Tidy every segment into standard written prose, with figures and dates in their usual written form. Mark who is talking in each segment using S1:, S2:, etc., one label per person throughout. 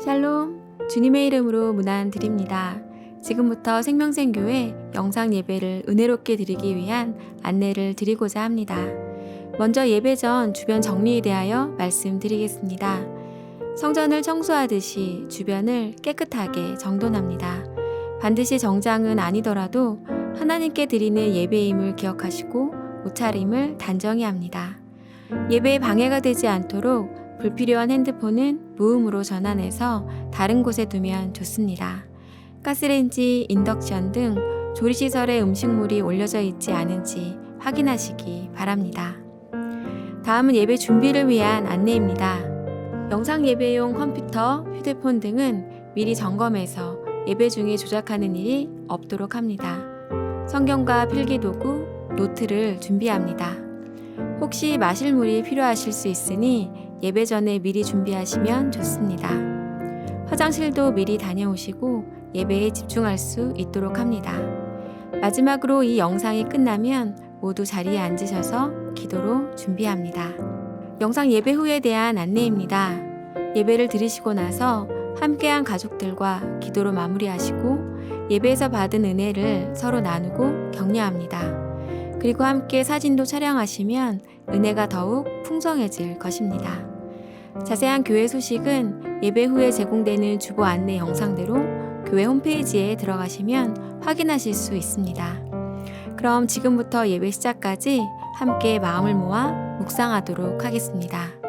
S1: 샬롬, 주님의 이름으로 문안 드립니다. 지금부터 생명샘교회 영상 예배를 은혜롭게 드리기 위한 안내를 드리고자 합니다. 먼저 예배 전 주변 정리에 대하여 말씀드리겠습니다. 성전을 청소하듯이 주변을 깨끗하게 정돈합니다. 반드시 정장은 아니더라도 하나님께 드리는 예배임을 기억하시고 옷차림을 단정히 합니다. 예배에 방해가 되지 않도록 불필요한 핸드폰은 무음으로 전환해서 다른 곳에 두면 좋습니다. 가스레인지, 인덕션 등 조리시설에 음식물이 올려져 있지 않은지 확인하시기 바랍니다. 다음은 예배 준비를 위한 안내입니다. 영상 예배용 컴퓨터, 휴대폰 등은 미리 점검해서 예배 중에 조작하는 일이 없도록 합니다. 성경과 필기도구, 노트를 준비합니다. 혹시 마실 물이 필요하실 수 있으니 예배 전에 미리 준비하시면 좋습니다. 화장실도 미리 다녀오시고 예배에 집중할 수 있도록 합니다. 마지막으로 이 영상이 끝나면 모두 자리에 앉으셔서 기도로 준비합니다. 영상 예배 후에 대한 안내입니다. 예배를 드리시고 나서 함께한 가족들과 기도로 마무리하시고 예배에서 받은 은혜를 서로 나누고 격려합니다. 그리고 함께 사진도 촬영하시면 은혜가 더욱 풍성해질 것입니다. 자세한 교회 소식은 예배 후에 제공되는 주보 안내 영상대로 교회 홈페이지에 들어가시면 확인하실 수 있습니다. 그럼 지금부터 예배 시작까지 함께 마음을 모아 묵상하도록 하겠습니다.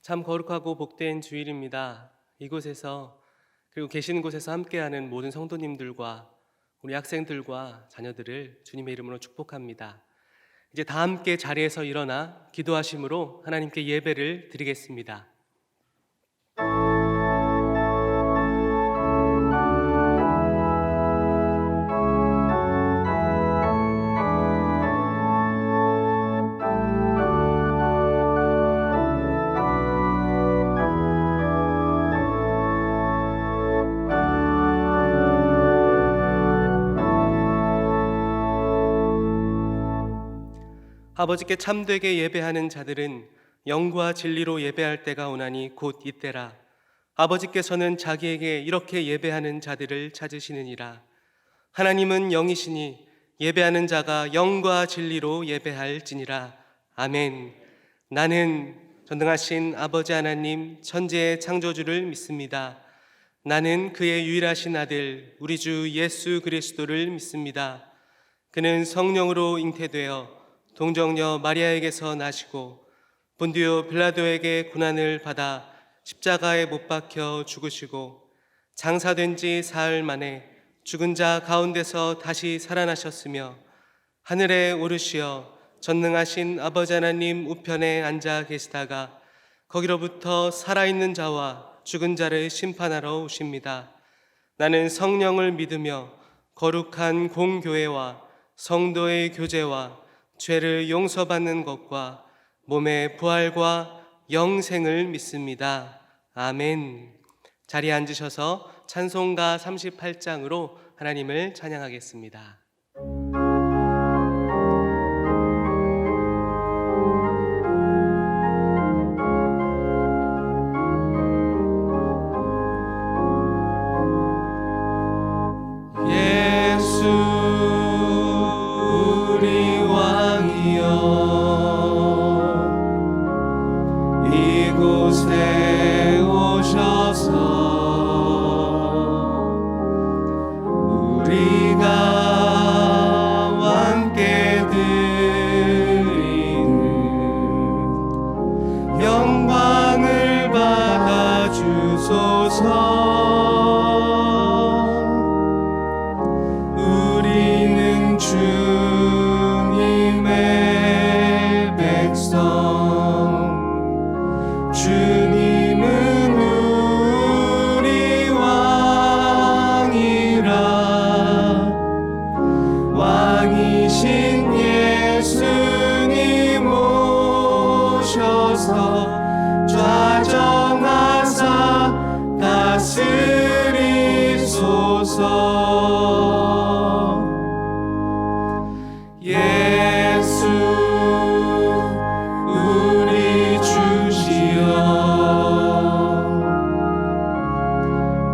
S2: 참 거룩하고 복된 주일입니다. 이곳에서 그리고 계시는 곳에서 함께하는 모든 성도님들과 우리 학생들과 자녀들을 주님의 이름으로 축복합니다. 이제 다 함께 자리에서 일어나 기도하심으로 하나님께 예배를 드리겠습니다. 아버지께 참되게 예배하는 자들은 영과 진리로 예배할 때가 오나니 곧 이때라. 아버지께서는 자기에게 이렇게 예배하는 자들을 찾으시느니라. 하나님은 영이시니 예배하는 자가 영과 진리로 예배할지니라. 아멘. 나는 전능하신 아버지 하나님 천지의 창조주를 믿습니다. 나는 그의 유일하신 아들 우리 주 예수 그리스도를 믿습니다. 그는 성령으로 잉태되어 동정녀 마리아에게서 나시고 본디오 빌라도에게 고난을 받아 십자가에 못 박혀 죽으시고 장사된 지 사흘 만에 죽은 자 가운데서 다시 살아나셨으며 하늘에 오르시어 전능하신 아버지 하나님 우편에 앉아 계시다가 거기로부터 살아있는 자와 죽은 자를 심판하러 오십니다. 나는 성령을 믿으며 거룩한 공교회와 성도의 교제와 죄를 용서받는 것과 몸의 부활과 영생을 믿습니다. 아멘. 자리에 앉으셔서 찬송가 38장으로 하나님을 찬양하겠습니다.
S3: 이곳에 오셔서 우리가 함께 드리는 영광을 받아 주소서. 우리는 주님의 백성, 주님은 우리 왕이라. 왕이신 예수님 오셔서 좌정하사 다스리소서. 예수 우리 주시여,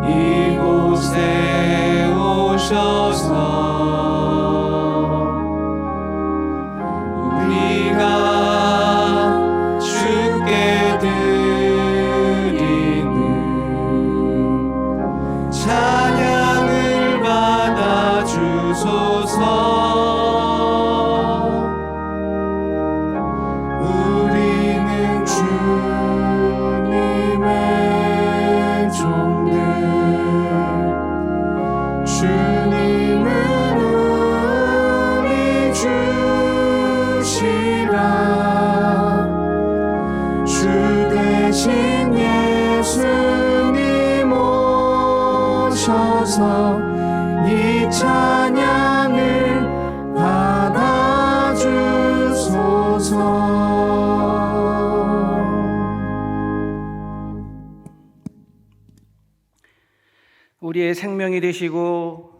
S3: 이곳에 오셔서 우리가 주께 드리는 찬양을 받아 주소서. 우리는 주님의 종들, 주님은 우리 주시라. 주 대신 예수님 오셔서 이 찬양을 받아 주소서.
S4: 우리의 생명이 되시고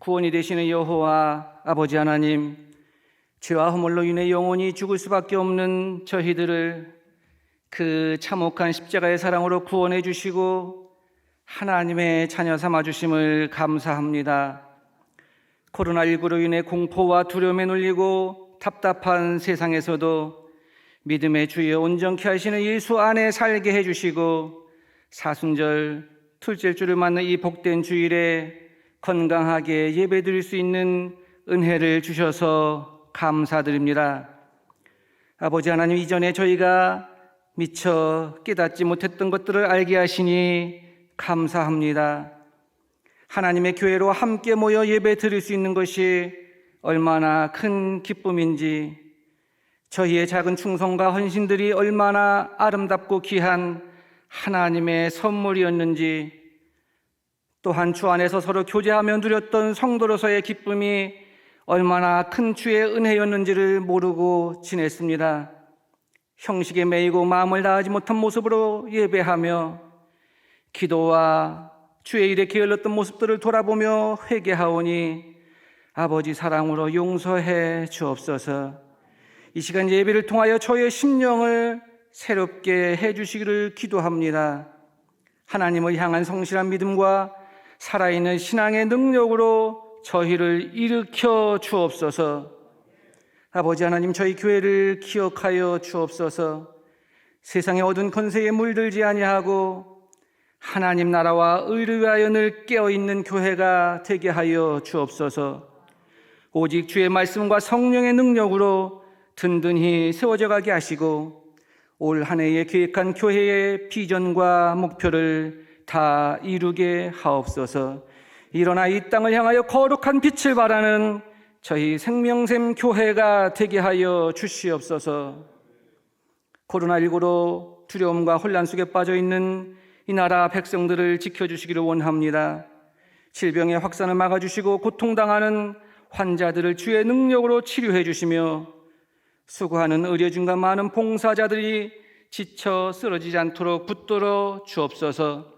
S4: 구원이 되시는 여호와 아버지 하나님, 죄와 허물로 인해 영원히 죽을 수밖에 없는 저희들을 그 참혹한 십자가의 사랑으로 구원해 주시고 하나님의 자녀 삼아 주심을 감사합니다. 코로나19로 인해 공포와 두려움에 눌리고 답답한 세상에서도 믿음의 주여 온전케 하시는 예수 안에 살게 해주시고 사순절 둘째 주를 맞는 이 복된 주일에 건강하게 예배드릴 수 있는 은혜를 주셔서 감사드립니다. 아버지 하나님, 이전에 저희가 미처 깨닫지 못했던 것들을 알게 하시니 감사합니다. 하나님의 교회로 함께 모여 예배 드릴 수 있는 것이 얼마나 큰 기쁨인지 저희의 작은 충성과 헌신들이 얼마나 아름답고 귀한 하나님의 선물이었는지, 또한 주 안에서 서로 교제하며 누렸던 성도로서의 기쁨이 얼마나 큰 주의 은혜였는지를 모르고 지냈습니다. 형식에 매이고 마음을 다하지 못한 모습으로 예배하며 기도와 주의 일에 게을렀던 모습들을 돌아보며 회개하오니 아버지 사랑으로 용서해 주옵소서. 이 시간 예배를 통하여 저의 심령을 새롭게 해주시기를 기도합니다. 하나님을 향한 성실한 믿음과 살아있는 신앙의 능력으로 저희를 일으켜 주옵소서. 아버지 하나님, 저희 교회를 기억하여 주옵소서. 세상의 어두운 권세에 물들지 아니하고 하나님 나라와 의를 위하여 늘 깨어있는 교회가 되게 하여 주옵소서. 오직 주의 말씀과 성령의 능력으로 든든히 세워져 가게 하시고 올 한 해에 계획한 교회의 비전과 목표를 다 이루게 하옵소서. 일어나 이 땅을 향하여 거룩한 빛을 발하는 저희 생명샘 교회가 되게 하여 주시옵소서. 코로나19로 두려움과 혼란 속에 빠져 있는 이 나라 백성들을 지켜주시기를 원합니다. 질병의 확산을 막아주시고 고통당하는 환자들을 주의 능력으로 치료해 주시며 수고하는 의료진과 많은 봉사자들이 지쳐 쓰러지지 않도록 붙들어 주옵소서.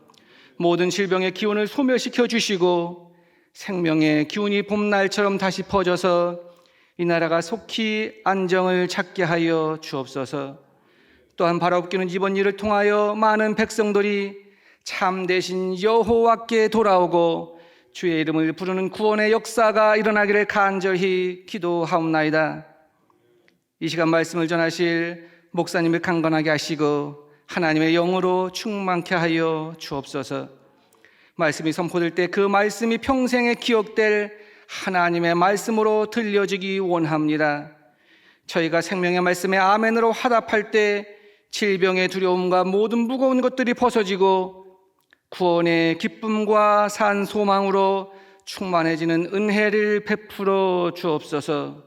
S4: 모든 질병의 기운을 소멸시켜 주시고 생명의 기운이 봄날처럼 다시 퍼져서 이 나라가 속히 안정을 찾게 하여 주옵소서. 또한 바라옵기는 이번 일을 통하여 많은 백성들이 참되신 여호와께 돌아오고 주의 이름을 부르는 구원의 역사가 일어나기를 간절히 기도하옵나이다. 이 시간 말씀을 전하실 목사님을 강건하게 하시고 하나님의 영으로 충만케 하여 주옵소서. 말씀이 선포될 때 그 말씀이 평생에 기억될 하나님의 말씀으로 들려지기 원합니다. 저희가 생명의 말씀에 아멘으로 화답할 때 질병의 두려움과 모든 무거운 것들이 벗어지고 구원의 기쁨과 산 소망으로 충만해지는 은혜를 베풀어 주옵소서.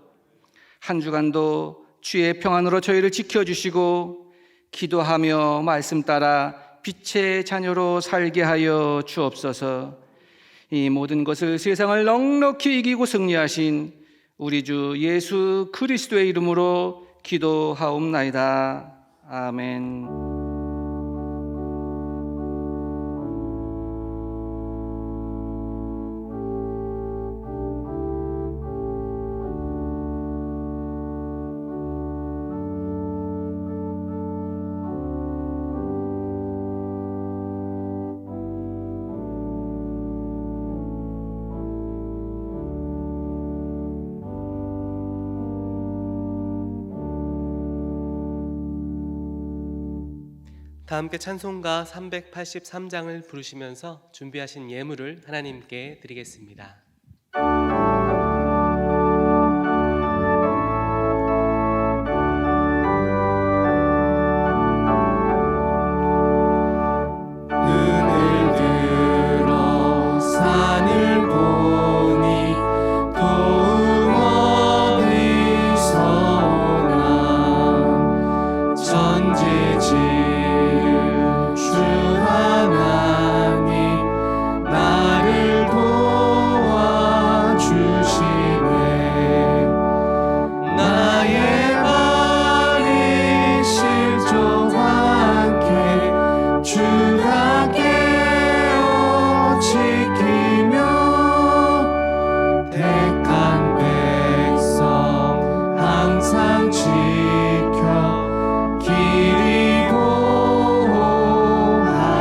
S4: 한 주간도 주의 평안으로 저희를 지켜주시고 기도하며 말씀 따라 빛의 자녀로 살게 하여 주옵소서. 이 모든 것을 세상을 넉넉히 이기고 승리하신 우리 주 예수 그리스도의 이름으로 기도하옵나이다. 아멘.
S2: 다 함께 찬송가 383장을 부르시면서 준비하신 예물을 하나님께 드리겠습니다.
S3: 눈을 들어 산을 보니 도움 어디서 오나 전지지 주 하나님 나를 도와주시네. 나의 발이 실족하게 주가 깨어 지키며 택한 백성 항상 지켜 길이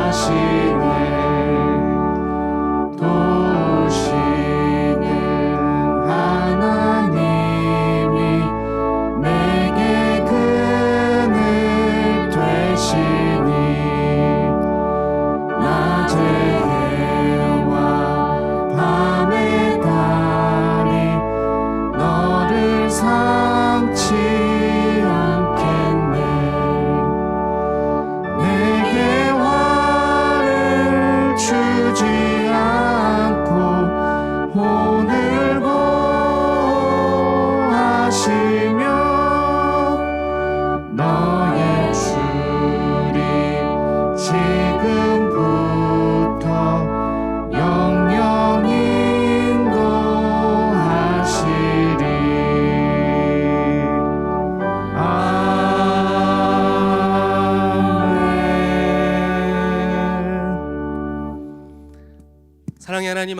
S3: 하시네. 도우시는 하나님이 내게 그늘 되시니 낮의 해와 밤의 달이 너를 상치하네.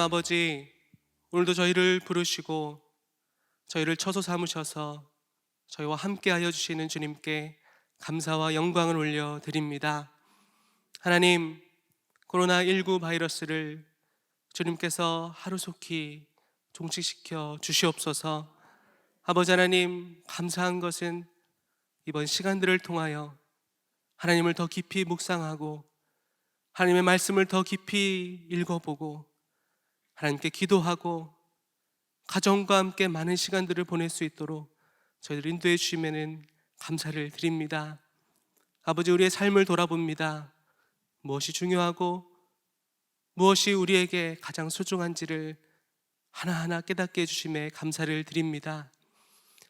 S2: 아버지, 오늘도 저희를 부르시고 저희를 처소 삼으셔서 저희와 함께하여 주시는 주님께 감사와 영광을 올려드립니다. 하나님, 코로나19 바이러스를 주님께서 하루속히 종식시켜 주시옵소서. 아버지 하나님, 감사한 것은 이번 시간들을 통하여 하나님을 더 깊이 묵상하고 하나님의 말씀을 더 깊이 읽어보고 하나님께 기도하고 가정과 함께 많은 시간들을 보낼 수 있도록 저희를 인도해 주시면 감사를 드립니다. 아버지, 우리의 삶을 돌아봅니다. 무엇이 중요하고 무엇이 우리에게 가장 소중한지를 하나하나 깨닫게 해주심에 감사를 드립니다.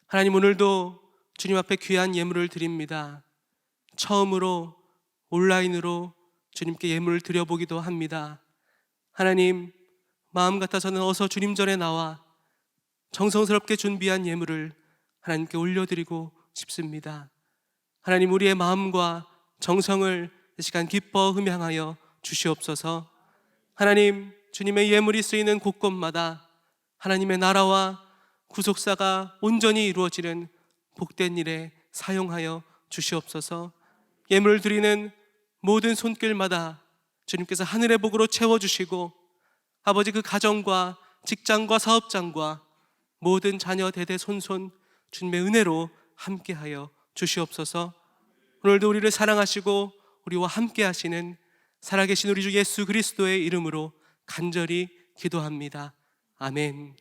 S2: 하나님, 오늘도 주님 앞에 귀한 예물을 드립니다. 처음으로 온라인으로 주님께 예물을 드려보기도 합니다. 하나님, 마음 같아서는 어서 주님 전에 나와 정성스럽게 준비한 예물을 하나님께 올려드리고 싶습니다. 하나님, 우리의 마음과 정성을 이 시간 기뻐 흠양하여 주시옵소서. 하나님, 주님의 예물이 쓰이는 곳곳마다 하나님의 나라와 구속사가 온전히 이루어지는 복된 일에 사용하여 주시옵소서. 예물을 드리는 모든 손길마다 주님께서 하늘의 복으로 채워주시고 아버지, 그 가정과 직장과 사업장과 모든 자녀 대대손손 주님의 은혜로 함께하여 주시옵소서. 오늘도 우리를 사랑하시고 우리와 함께하시는 살아계신 우리 주 예수 그리스도의 이름으로 간절히 기도합니다. 아멘.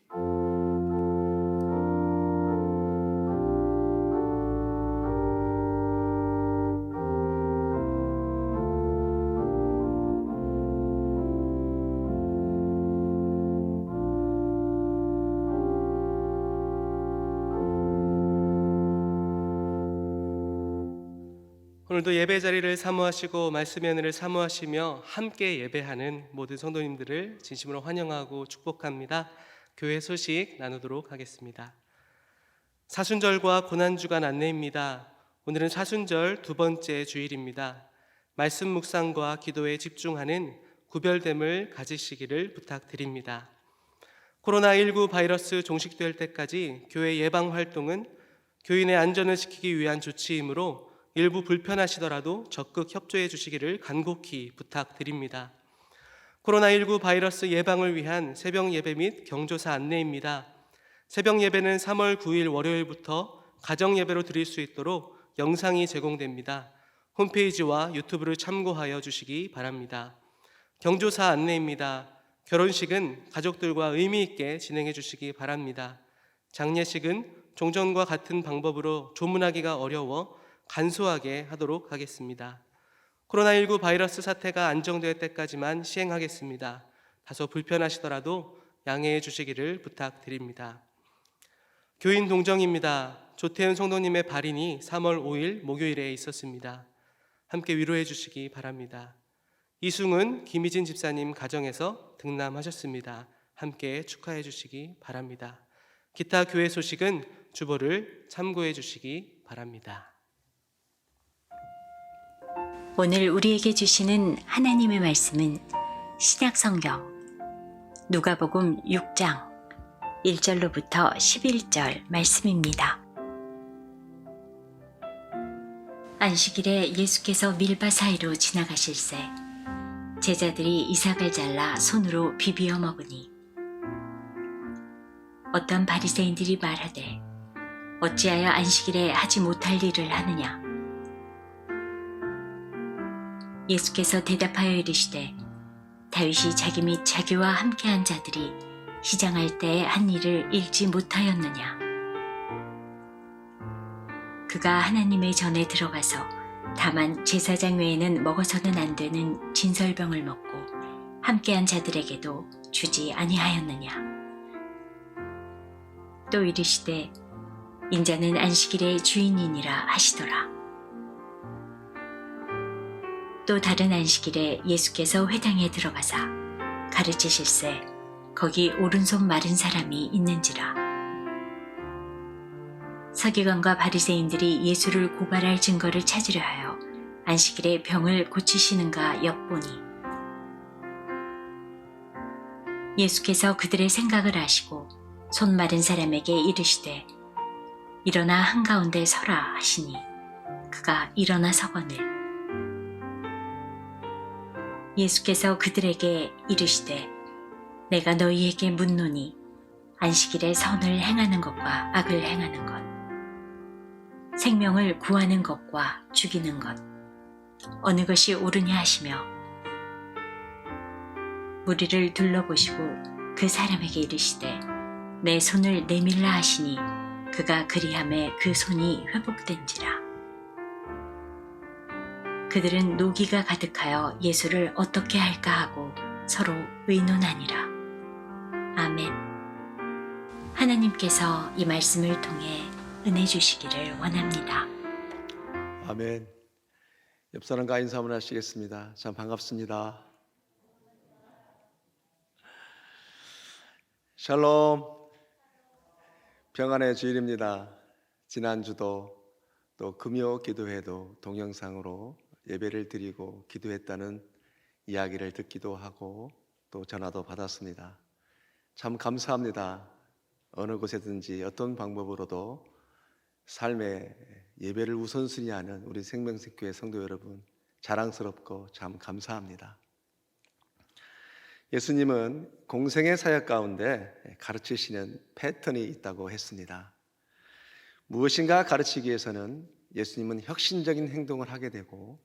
S2: 오늘도 예배 자리를 사모하시고 말씀의 은혜를 사모하시며 함께 예배하는 모든 성도님들을 진심으로 환영하고 축복합니다. 교회 소식 나누도록 하겠습니다. 사순절과 고난주간 안내입니다. 오늘은 사순절 두 번째 주일입니다. 말씀 묵상과 기도에 집중하는 구별됨을 가지시기를 부탁드립니다. 코로나19 바이러스 종식될 때까지 교회 예방 활동은 교인의 안전을 지키기 위한 조치이므로 일부 불편하시더라도 적극 협조해 주시기를 간곡히 부탁드립니다. 코로나19 바이러스 예방을 위한 새벽 예배 및 경조사 안내입니다. 새벽 예배는 3월 9일 월요일부터 가정 예배로 드릴 수 있도록 영상이 제공됩니다. 홈페이지와 유튜브를 참고하여 주시기 바랍니다. 경조사 안내입니다. 결혼식은 가족들과 의미 있게 진행해 주시기 바랍니다. 장례식은 종전과 같은 방법으로 조문하기가 어려워 간소하게 하도록 하겠습니다. 코로나19 바이러스 사태가 안정될 때까지만 시행하겠습니다. 다소 불편하시더라도 양해해 주시기를 부탁드립니다. 교인 동정입니다. 조태은 성도님의 발인이 3월 5일 목요일에 있었습니다. 함께 위로해 주시기 바랍니다. 이승훈, 김희진 집사님 가정에서 등남하셨습니다. 함께 축하해 주시기 바랍니다. 기타 교회 소식은 주보를 참고해 주시기 바랍니다.
S5: 오늘 우리에게 주시는 하나님의 말씀은 신약성경 누가복음 6장 1절로부터 11절 말씀입니다. 안식일에 예수께서 밀밭 사이로 지나가실새 제자들이 이삭을 잘라 손으로 비비어 먹으니 어떤 바리새인들이 말하되 어찌하여 안식일에 하지 못할 일을 하느냐. 예수께서 대답하여 이르시되 다윗이 자기 및 자기와 함께한 자들이 시장할 때에 한 일을 읽지 못하였느냐. 그가 하나님의 전에 들어가서 다만 제사장 외에는 먹어서는 안 되는 진설병을 먹고 함께한 자들에게도 주지 아니하였느냐. 또 이르시되 인자는 안식일의 주인이니라 하시더라. 또 다른 안식일에 예수께서 회당에 들어가사 가르치실새 거기 오른손 마른 사람이 있는지라. 서기관과 바리새인들이 예수를 고발할 증거를 찾으려 하여 안식일에 병을 고치시는가 엿보니 예수께서 그들의 생각을 아시고 손 마른 사람에게 이르시되 일어나 한가운데 서라 하시니 그가 일어나 서거늘 예수께서 그들에게 이르시되 내가 너희에게 묻노니 안식일에 선을 행하는 것과 악을 행하는 것 생명을 구하는 것과 죽이는 것 어느 것이 옳으냐 하시며 무리를 둘러보시고 그 사람에게 이르시되 내 손을 내밀라 하시니 그가 그리함에 그 손이 회복된지라. 그들은 노기가 가득하여 예수를 어떻게 할까 하고 서로 의논하니라. 아멘. 하나님께서 이 말씀을 통해 은혜 주시기를 원합니다.
S6: 아멘. 옆 사람과 인사 한번 하시겠습니다. 참 반갑습니다. 샬롬. 평안의 주일입니다. 지난주도 또 금요 기도회도 동영상으로 예배를 드리고 기도했다는 이야기를 듣기도 하고 또 전화도 받았습니다. 참 감사합니다. 어느 곳에든지 어떤 방법으로도 삶의 예배를 우선순위하는 우리 생명책교회 성도 여러분 자랑스럽고 참 감사합니다. 예수님은 공생의 사역 가운데 가르치시는 패턴이 있다고 했습니다. 무엇인가 가르치기 위해서는 예수님은 혁신적인 행동을 하게 되고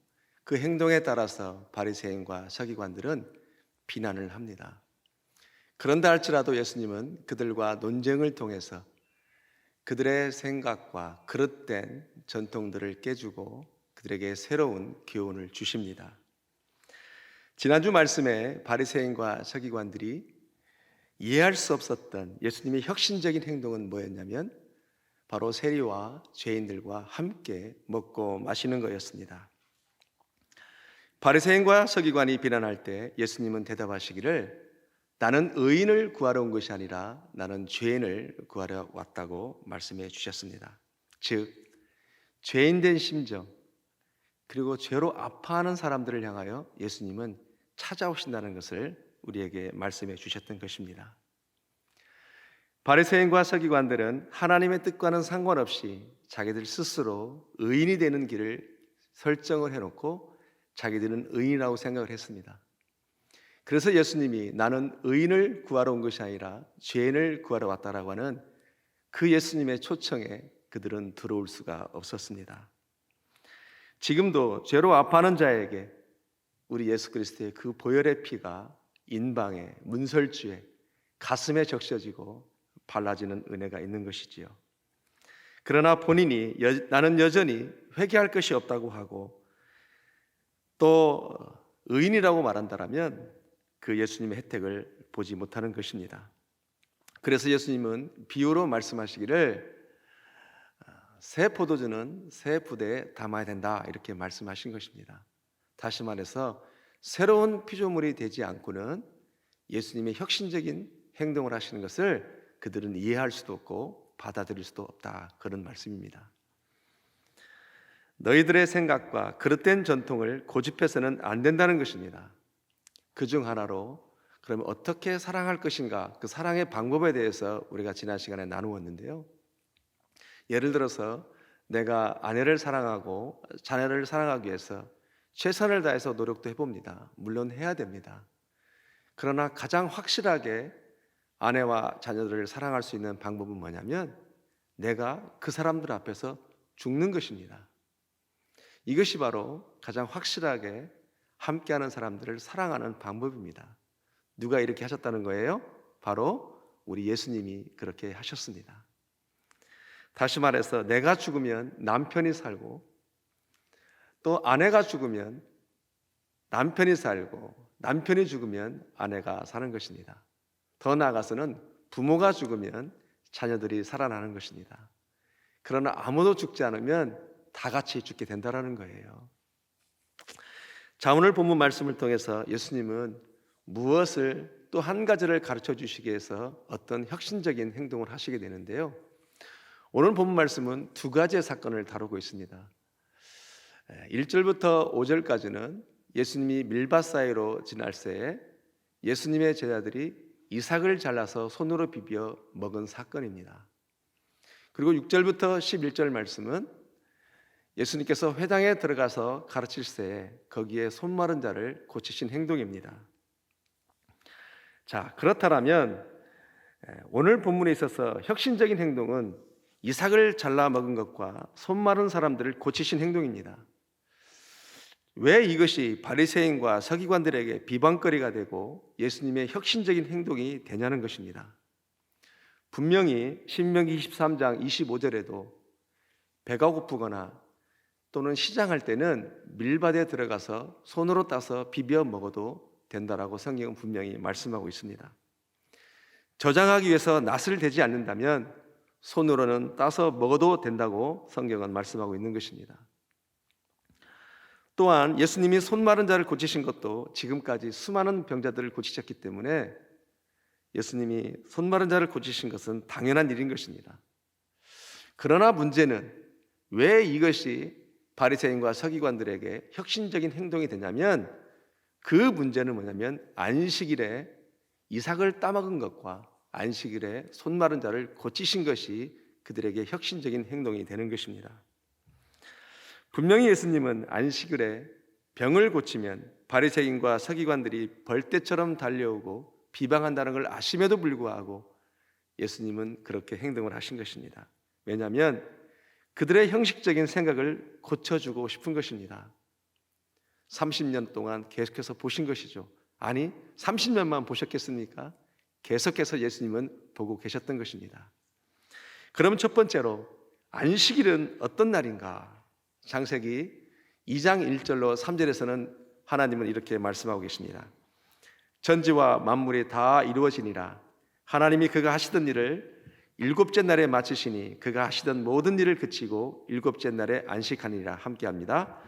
S6: 그 행동에 따라서 바리새인과 서기관들은 비난을 합니다. 그런다 할지라도 예수님은 그들과 논쟁을 통해서 그들의 생각과 그릇된 전통들을 깨주고 그들에게 새로운 교훈을 주십니다. 지난주 말씀에 바리새인과 서기관들이 이해할 수 없었던 예수님의 혁신적인 행동은 뭐였냐면 바로 세리와 죄인들과 함께 먹고 마시는 거였습니다. 바리새인과 서기관이 비난할 때 예수님은 대답하시기를 나는 의인을 구하러 온 것이 아니라 나는 죄인을 구하러 왔다고 말씀해 주셨습니다. 즉 죄인된 심정 그리고 죄로 아파하는 사람들을 향하여 예수님은 찾아오신다는 것을 우리에게 말씀해 주셨던 것입니다. 바리새인과 서기관들은 하나님의 뜻과는 상관없이 자기들 스스로 의인이 되는 길을 설정을 해놓고 자기들은 의인이라고 생각을 했습니다. 그래서 예수님이 나는 의인을 구하러 온 것이 아니라 죄인을 구하러 왔다라고 하는 그 예수님의 초청에 그들은 들어올 수가 없었습니다. 지금도 죄로 아파하는 자에게 우리 예수 그리스도의 그 보혈의 피가 인방에 문설주에 가슴에 적셔지고 발라지는 은혜가 있는 것이지요. 그러나 본인이 나는 여전히 회개할 것이 없다고 하고 또 의인이라고 말한다면 그 예수님의 혜택을 보지 못하는 것입니다. 그래서 예수님은 비유로 말씀하시기를 새 포도주는 새 부대에 담아야 된다 이렇게 말씀하신 것입니다. 다시 말해서 새로운 피조물이 되지 않고는 예수님의 혁신적인 행동을 하시는 것을 그들은 이해할 수도 없고 받아들일 수도 없다 그런 말씀입니다. 너희들의 생각과 그릇된 전통을 고집해서는 안 된다는 것입니다. 그중 하나로 그러면 어떻게 사랑할 것인가 그 사랑의 방법에 대해서 우리가 지난 시간에 나누었는데요. 예를 들어서 내가 아내를 사랑하고 자녀를 사랑하기 위해서 최선을 다해서 노력도 해봅니다. 물론 해야 됩니다. 그러나 가장 확실하게 아내와 자녀들을 사랑할 수 있는 방법은 뭐냐면 내가 그 사람들 앞에서 죽는 것입니다. 이것이 바로 가장 확실하게 함께하는 사람들을 사랑하는 방법입니다. 누가 이렇게 하셨다는 거예요? 바로 우리 예수님이 그렇게 하셨습니다. 다시 말해서 내가 죽으면 남편이 살고 또 아내가 죽으면 남편이 살고 남편이 죽으면 아내가 사는 것입니다. 더 나아가서는 부모가 죽으면 자녀들이 살아나는 것입니다. 그러나 아무도 죽지 않으면 다 같이 죽게 된다는 거예요. 자, 오늘 본문 말씀을 통해서 예수님은 무엇을 또 한 가지를 가르쳐 주시기 위해서 어떤 혁신적인 행동을 하시게 되는데요. 오늘 본문 말씀은 두 가지의 사건을 다루고 있습니다. 1절부터 5절까지는 예수님이 밀밭 사이로 지날 새에 예수님의 제자들이 이삭을 잘라서 손으로 비벼 먹은 사건입니다. 그리고 6절부터 11절 말씀은 예수님께서 회당에 들어가서 가르칠새 거기에 손 마른 자를 고치신 행동입니다. 자, 그렇다면 오늘 본문에 있어서 혁신적인 행동은 이삭을 잘라 먹은 것과 손 마른 사람들을 고치신 행동입니다. 왜 이것이 바리새인과 서기관들에게 비방거리가 되고 예수님의 혁신적인 행동이 되냐는 것입니다. 분명히 신명기 23장 25절에도 배가 고프거나 또는 시장할 때는 밀밭에 들어가서 손으로 따서 비벼 먹어도 된다라고 성경은 분명히 말씀하고 있습니다. 저장하기 위해서 낫을 대지 않는다면 손으로는 따서 먹어도 된다고 성경은 말씀하고 있는 것입니다. 또한 예수님이 손 마른 자를 고치신 것도 지금까지 수많은 병자들을 고치셨기 때문에 예수님이 손 마른 자를 고치신 것은 당연한 일인 것입니다. 그러나 문제는 왜 이것이 바리새인과 서기관들에게 혁신적인 행동이 되냐면 그 문제는 뭐냐면 안식일에 이삭을 따먹은 것과 안식일에 손 마른 자를 고치신 것이 그들에게 혁신적인 행동이 되는 것입니다. 분명히 예수님은 안식일에 병을 고치면 바리새인과 서기관들이 벌떼처럼 달려오고 비방한다는 걸 아심에도 불구하고 예수님은 그렇게 행동을 하신 것입니다. 왜냐하면 그들의 형식적인 생각을 고쳐주고 싶은 것입니다. 30년 동안 계속해서 보신 것이죠. 아니, 30년만 보셨겠습니까? 계속해서 예수님은 보고 계셨던 것입니다. 그럼 첫 번째로 안식일은 어떤 날인가? 창세기 2장 1절로 3절에서는 하나님은 이렇게 말씀하고 계십니다. 천지와 만물이 다 이루어지니라. 하나님이 그가 하시던 일을 일곱째 날에 마치시니 그가 하시던 모든 일을 그치고 일곱째 날에 안식하니라. 함께합니다.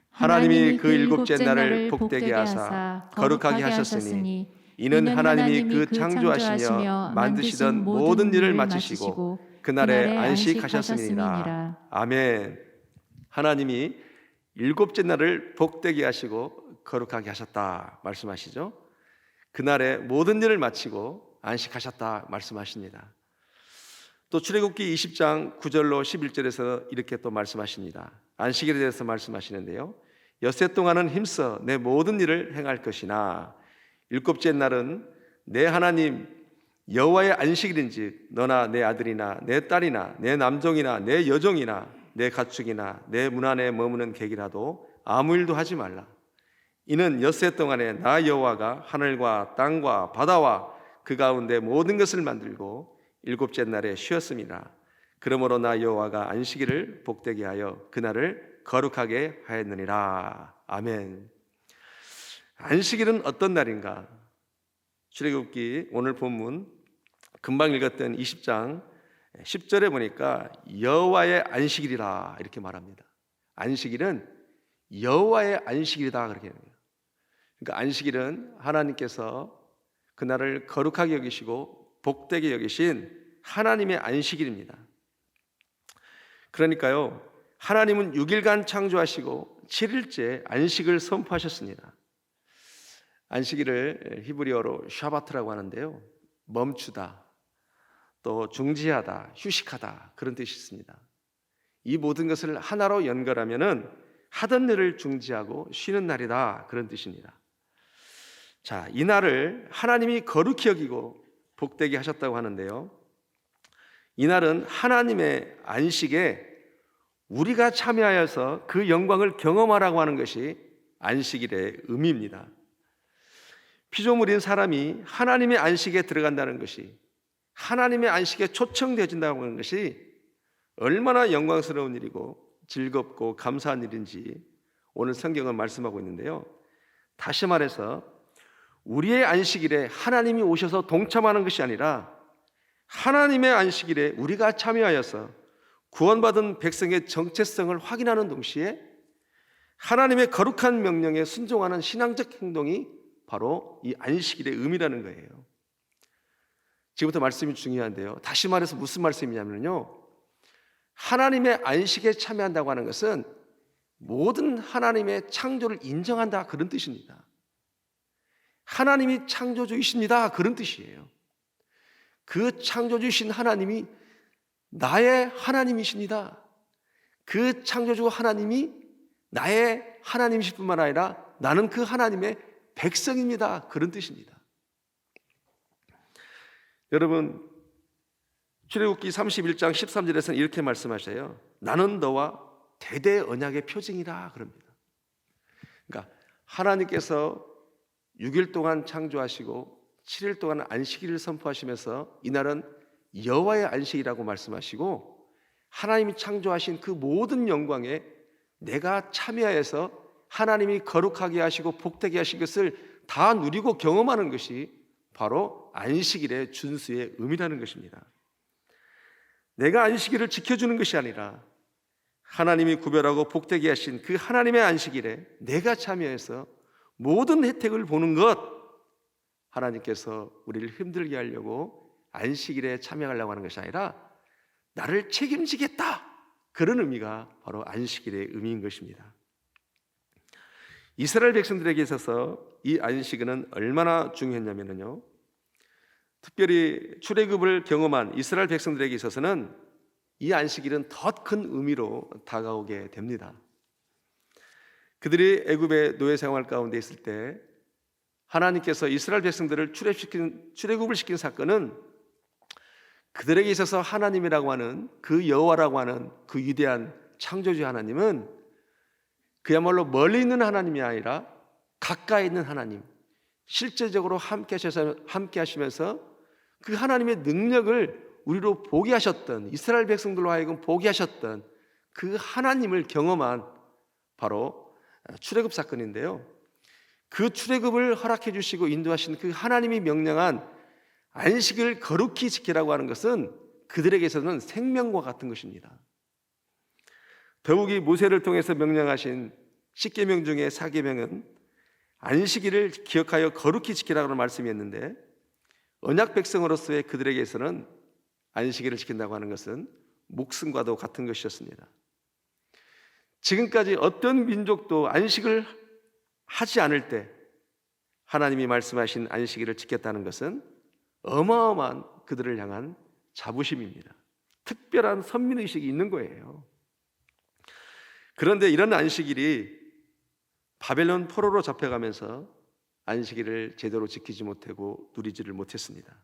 S6: 하나님이 그 일곱째 날을 복되게 하사 거룩하게 하셨으니 이는 하나님이 그 창조하시며 만드시던 모든 일을 마치시고 그날에 안식하셨음이니라. 아멘. 하나님이 일곱째 날을 복되게 하시고 거룩하게 하셨다 말씀하시죠. 그날에 모든 일을 마치고 안식하셨다 말씀하십니다. 또 출애굽기 20장 9절로 11절에서 이렇게 또 말씀하십니다. 안식일에 대해서 말씀하시는데요. 엿새 동안은 힘써 내 모든 일을 행할 것이나 일곱째 날은 내 하나님 여호와의 안식일인즉 너나 내 아들이나 내 딸이나 내 남종이나 내 여종이나 내 가축이나 내 문 안에 머무는 객이라도 아무 일도 하지 말라. 이는 엿새 동안에 나 여호와가 하늘과 땅과 바다와 그 가운데 모든 것을 만들고 일곱째 날에 쉬었음이라. 그러므로 나 여호와가 안식일을 복되게 하여 그날을 거룩하게 하였느니라. 아멘. 안식일은 어떤 날인가? 출애굽기 오늘 본문 금방 읽었던 20장 10절에 보니까 여호와의 안식일이라 이렇게 말합니다. 안식일은 여호와의 안식일이다 그렇게 합니다. 그러니까 안식일은 하나님께서 그날을 거룩하게 여기시고 복되게 여기신 하나님의 안식일입니다. 그러니까요, 하나님은 6일간 창조하시고 7일째 안식을 선포하셨습니다. 안식일을 히브리어로 샤바트라고 하는데요, 멈추다, 또 중지하다, 휴식하다 그런 뜻이 있습니다. 이 모든 것을 하나로 연결하면은 하던 일을 중지하고 쉬는 날이다 그런 뜻입니다. 자, 이 날을 하나님이 거룩히 여기고 복되게 하셨다고 하는데요. 이 날은 하나님의 안식에 우리가 참여하여서 그 영광을 경험하라고 하는 것이 안식일의 의미입니다. 피조물인 사람이 하나님의 안식에 들어간다는 것이, 하나님의 안식에 초청되어진다고 하는 것이 얼마나 영광스러운 일이고 즐겁고 감사한 일인지 오늘 성경은 말씀하고 있는데요. 다시 말해서 우리의 안식일에 하나님이 오셔서 동참하는 것이 아니라 하나님의 안식일에 우리가 참여하여서 구원받은 백성의 정체성을 확인하는 동시에 하나님의 거룩한 명령에 순종하는 신앙적 행동이 바로 이 안식일의 의미라는 거예요. 지금부터 말씀이 중요한데요. 다시 말해서 무슨 말씀이냐면요, 하나님의 안식에 참여한다고 하는 것은 모든 하나님의 창조를 인정한다 그런 뜻입니다. 하나님이 창조주이십니다. 그런 뜻이에요. 그 창조주이신 하나님이 나의 하나님이십니다. 그 창조주 하나님이 나의 하나님이실 뿐만 아니라 나는 그 하나님의 백성입니다. 그런 뜻입니다. 여러분, 출애굽기 31장 13절에서는 이렇게 말씀하셔요. 나는 너와 대대 언약의 표징이라 그럽니다. 그러니까 하나님께서 6일 동안 창조하시고 7일 동안 안식일을 선포하시면서 이날은 여호와의 안식이라고 말씀하시고 하나님이 창조하신 그 모든 영광에 내가 참여해서 하나님이 거룩하게 하시고 복되게 하신 것을 다 누리고 경험하는 것이 바로 안식일의 준수의 의미라는 것입니다. 내가 안식일을 지켜주는 것이 아니라 하나님이 구별하고 복되게 하신 그 하나님의 안식일에 내가 참여해서 모든 혜택을 보는 것, 하나님께서 우리를 힘들게 하려고 안식일에 참여하려고 하는 것이 아니라 나를 책임지겠다, 그런 의미가 바로 안식일의 의미인 것입니다. 이스라엘 백성들에게 있어서 이 안식일은 얼마나 중요했냐면요, 특별히 출애굽을 경험한 이스라엘 백성들에게 있어서는 이 안식일은 더 큰 의미로 다가오게 됩니다. 그들이 애굽의 노예 생활 가운데 있을 때 하나님께서 이스라엘 백성들을 출애굽을 시킨 사건은 그들에게 있어서 하나님이라고 하는 그 여호와라고 하는 그 위대한 창조주 하나님은 그야말로 멀리 있는 하나님이 아니라 가까이 있는 하나님, 실제적으로 함께 하시면서 그 하나님의 능력을 우리로 보게 하셨던, 이스라엘 백성들로 하여금 보게 하셨던 그 하나님을 경험한 바로 출애굽 사건인데요, 그 출애굽을 허락해 주시고 인도하신 그 하나님이 명령한 안식을 거룩히 지키라고 하는 것은 그들에게서는 생명과 같은 것입니다. 더욱이 모세를 통해서 명령하신 10계명 중에 4계명은 안식일을 기억하여 거룩히 지키라고 말씀이었는데, 언약 백성으로서의 그들에게서는 안식일을 지킨다고 하는 것은 목숨과도 같은 것이었습니다. 지금까지 어떤 민족도 안식을 하지 않을 때 하나님이 말씀하신 안식일을 지켰다는 것은 어마어마한 그들을 향한 자부심입니다. 특별한 선민의식이 있는 거예요. 그런데 이런 안식일이 바벨론 포로로 잡혀가면서 안식일을 제대로 지키지 못하고 누리지를 못했습니다.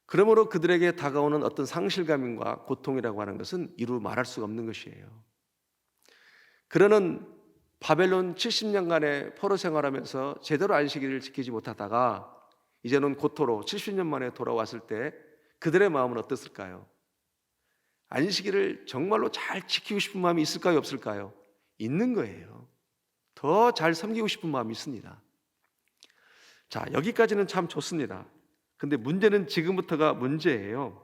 S6: 그러므로 그들에게 다가오는 어떤 상실감과 고통이라고 하는 것은 이루 말할 수가 없는 것이에요. 그러는 바벨론 70년간의 포로 생활하면서 제대로 안식일을 지키지 못하다가 이제는 고토로 70년 만에 돌아왔을 때 그들의 마음은 어땠을까요? 안식일을 정말로 잘 지키고 싶은 마음이 있을까요, 없을까요? 있는 거예요. 더 잘 섬기고 싶은 마음이 있습니다. 자, 여기까지는 참 좋습니다. 근데 문제는 지금부터가 문제예요.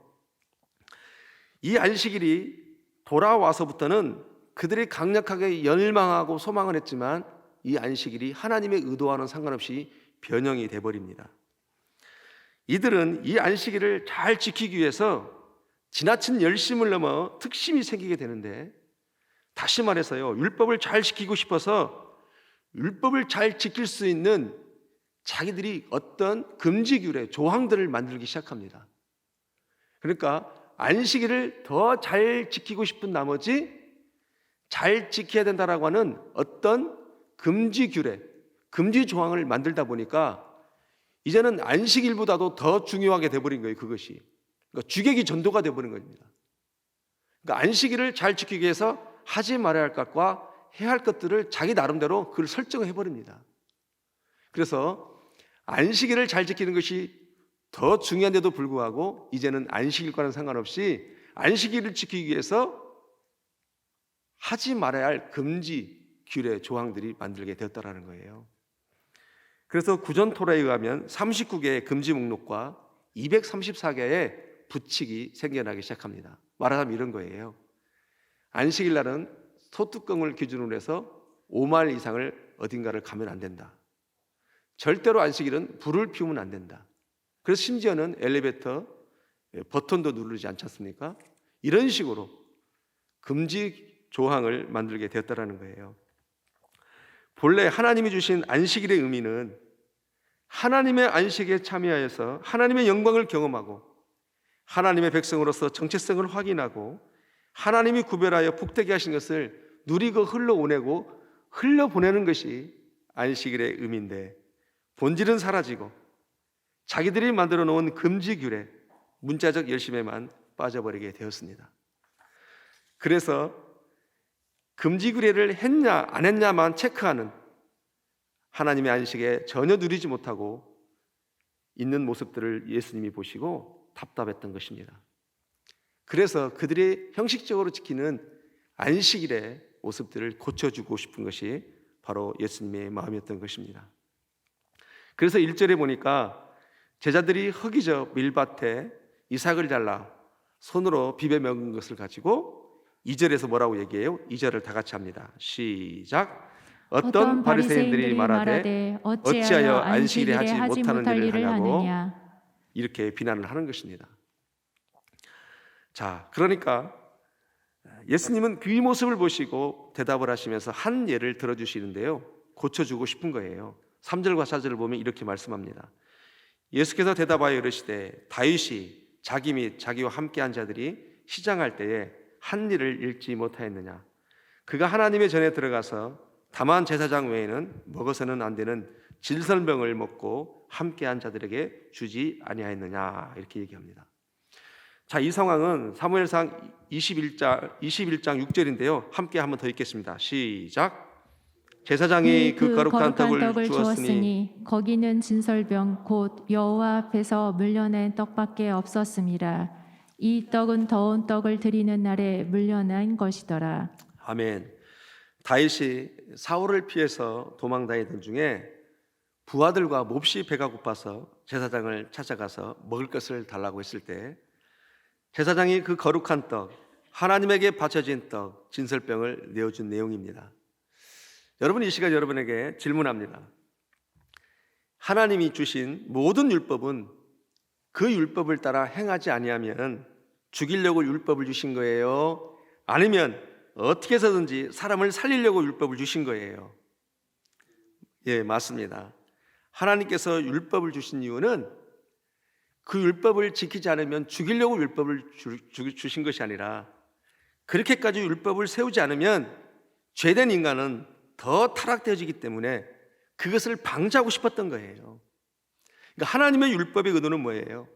S6: 이 안식일이 돌아와서부터는 그들이 강력하게 열망하고 소망을 했지만 이 안식일이 하나님의 의도와는 상관없이 변형이 돼버립니다. 이들은 이 안식일을 잘 지키기 위해서 지나친 열심을 넘어 특심이 생기게 되는데, 다시 말해서요, 율법을 잘 지키고 싶어서 율법을 잘 지킬 수 있는 자기들이 어떤 금지규례, 조항들을 만들기 시작합니다. 그러니까 안식일을 더 잘 지키고 싶은 나머지 잘 지켜야 된다라고 하는 어떤 금지규례, 금지 조항을 만들다 보니까 이제는 안식일보다도 더 중요하게 돼버린 거예요. 그것이. 그러니까 주객이 전도가 돼버린 겁니다. 그러니까 안식일을 잘 지키기 위해서 하지 말아야 할 것과 해야 할 것들을 자기 나름대로 그걸 설정을 해버립니다. 그래서 안식일을 잘 지키는 것이 더 중요한데도 불구하고 이제는 안식일과는 상관없이 안식일을 지키기 위해서 하지 말아야 할 금지 규례 조항들이 만들게 되었다라는 거예요. 그래서 구전 토라에 의하면 39개의 금지 목록과 234개의 부칙이 생겨나기 시작합니다. 말하자면 이런 거예요. 안식일 날은 소뚜껑을 기준으로 해서 5마일 이상을 어딘가를 가면 안 된다. 절대로 안식일은 불을 피우면 안 된다. 그래서 심지어는 엘리베이터 버튼도 누르지 않지 않습니까? 이런 식으로 금지 조항을 만들게 되었다라는 거예요. 본래 하나님이 주신 안식일의 의미는 하나님의 안식에 참여하여서 하나님의 영광을 경험하고 하나님의 백성으로서 정체성을 확인하고 하나님이 구별하여 복되게 하신 것을 누리고 흘러보내고 흘려보내는 것이 안식일의 의미인데, 본질은 사라지고 자기들이 만들어 놓은 금지규례, 문자적 열심에만 빠져버리게 되었습니다. 그래서 금지규례를 했냐 안 했냐만 체크하는 하나님의 안식에 전혀 누리지 못하고 있는 모습들을 예수님이 보시고 답답했던 것입니다. 그래서 그들이 형식적으로 지키는 안식일의 모습들을 고쳐주고 싶은 것이 바로 예수님의 마음이었던 것입니다. 그래서 1절에 보니까 제자들이 흙이져 밀밭에 이삭을 잘라 손으로 비벼 먹은 것을 가지고 2절에서 뭐라고 얘기해요? 2절을 다 같이 합니다. 시작. 어떤 바리새인들이 말하되 어찌하여 안식일에 하지 못하는 일을 하냐고 이렇게 비난을 하는 것입니다. 자, 그러니까 예수님은 그 모습을 보시고 대답을 하시면서 한 예를 들어주시는데요, 고쳐주고 싶은 거예요. 3절과 4절을 보면 이렇게 말씀합니다. 예수께서 대답하여 이르시되 다윗이 자기 및 자기와 함께한 자들이 시장할 때에 한 일을 읽지 못하였느냐. 그가 하나님의 전에 들어가서 다만 제사장 외에는 먹어서는 안 되는 질설병을 먹고 함께한 자들에게 주지 아니하였느냐, 이렇게 얘기합니다. 자, 이 상황은 사무엘상 21장 6절인데요. 함께 한번 더 읽겠습니다. 시작. 제사장이 그 거룩한 떡을 주었으니
S3: 거기는 진설병 곧 여호와 앞에서 물려낸 떡밖에 없었음이라. 이 떡은 더운 떡을 드리는 날에 물려낸 것이더라.
S6: 아멘. 다윗이 사울을 피해서 도망다니던 중에 부하들과 몹시 배가 고파서 제사장을 찾아가서 먹을 것을 달라고 했을 때 제사장이 그 거룩한 떡, 하나님에게 바쳐진 떡, 진설병을 내어준 내용입니다. 여러분, 이 시간 여러분에게 질문합니다. 하나님이 주신 모든 율법은 그 율법을 따라 행하지 아니하면 죽이려고 율법을 주신 거예요? 아니면 어떻게 해서든지 사람을 살리려고 율법을 주신 거예요? 예, 맞습니다. 하나님께서 율법을 주신 이유는 그 율법을 지키지 않으면 죽이려고 율법을 주신 것이 아니라 그렇게까지 율법을 세우지 않으면 죄된 인간은 더 타락되어지기 때문에 그것을 방지하고 싶었던 거예요. 그러니까 하나님의 율법의 의도는 뭐예요?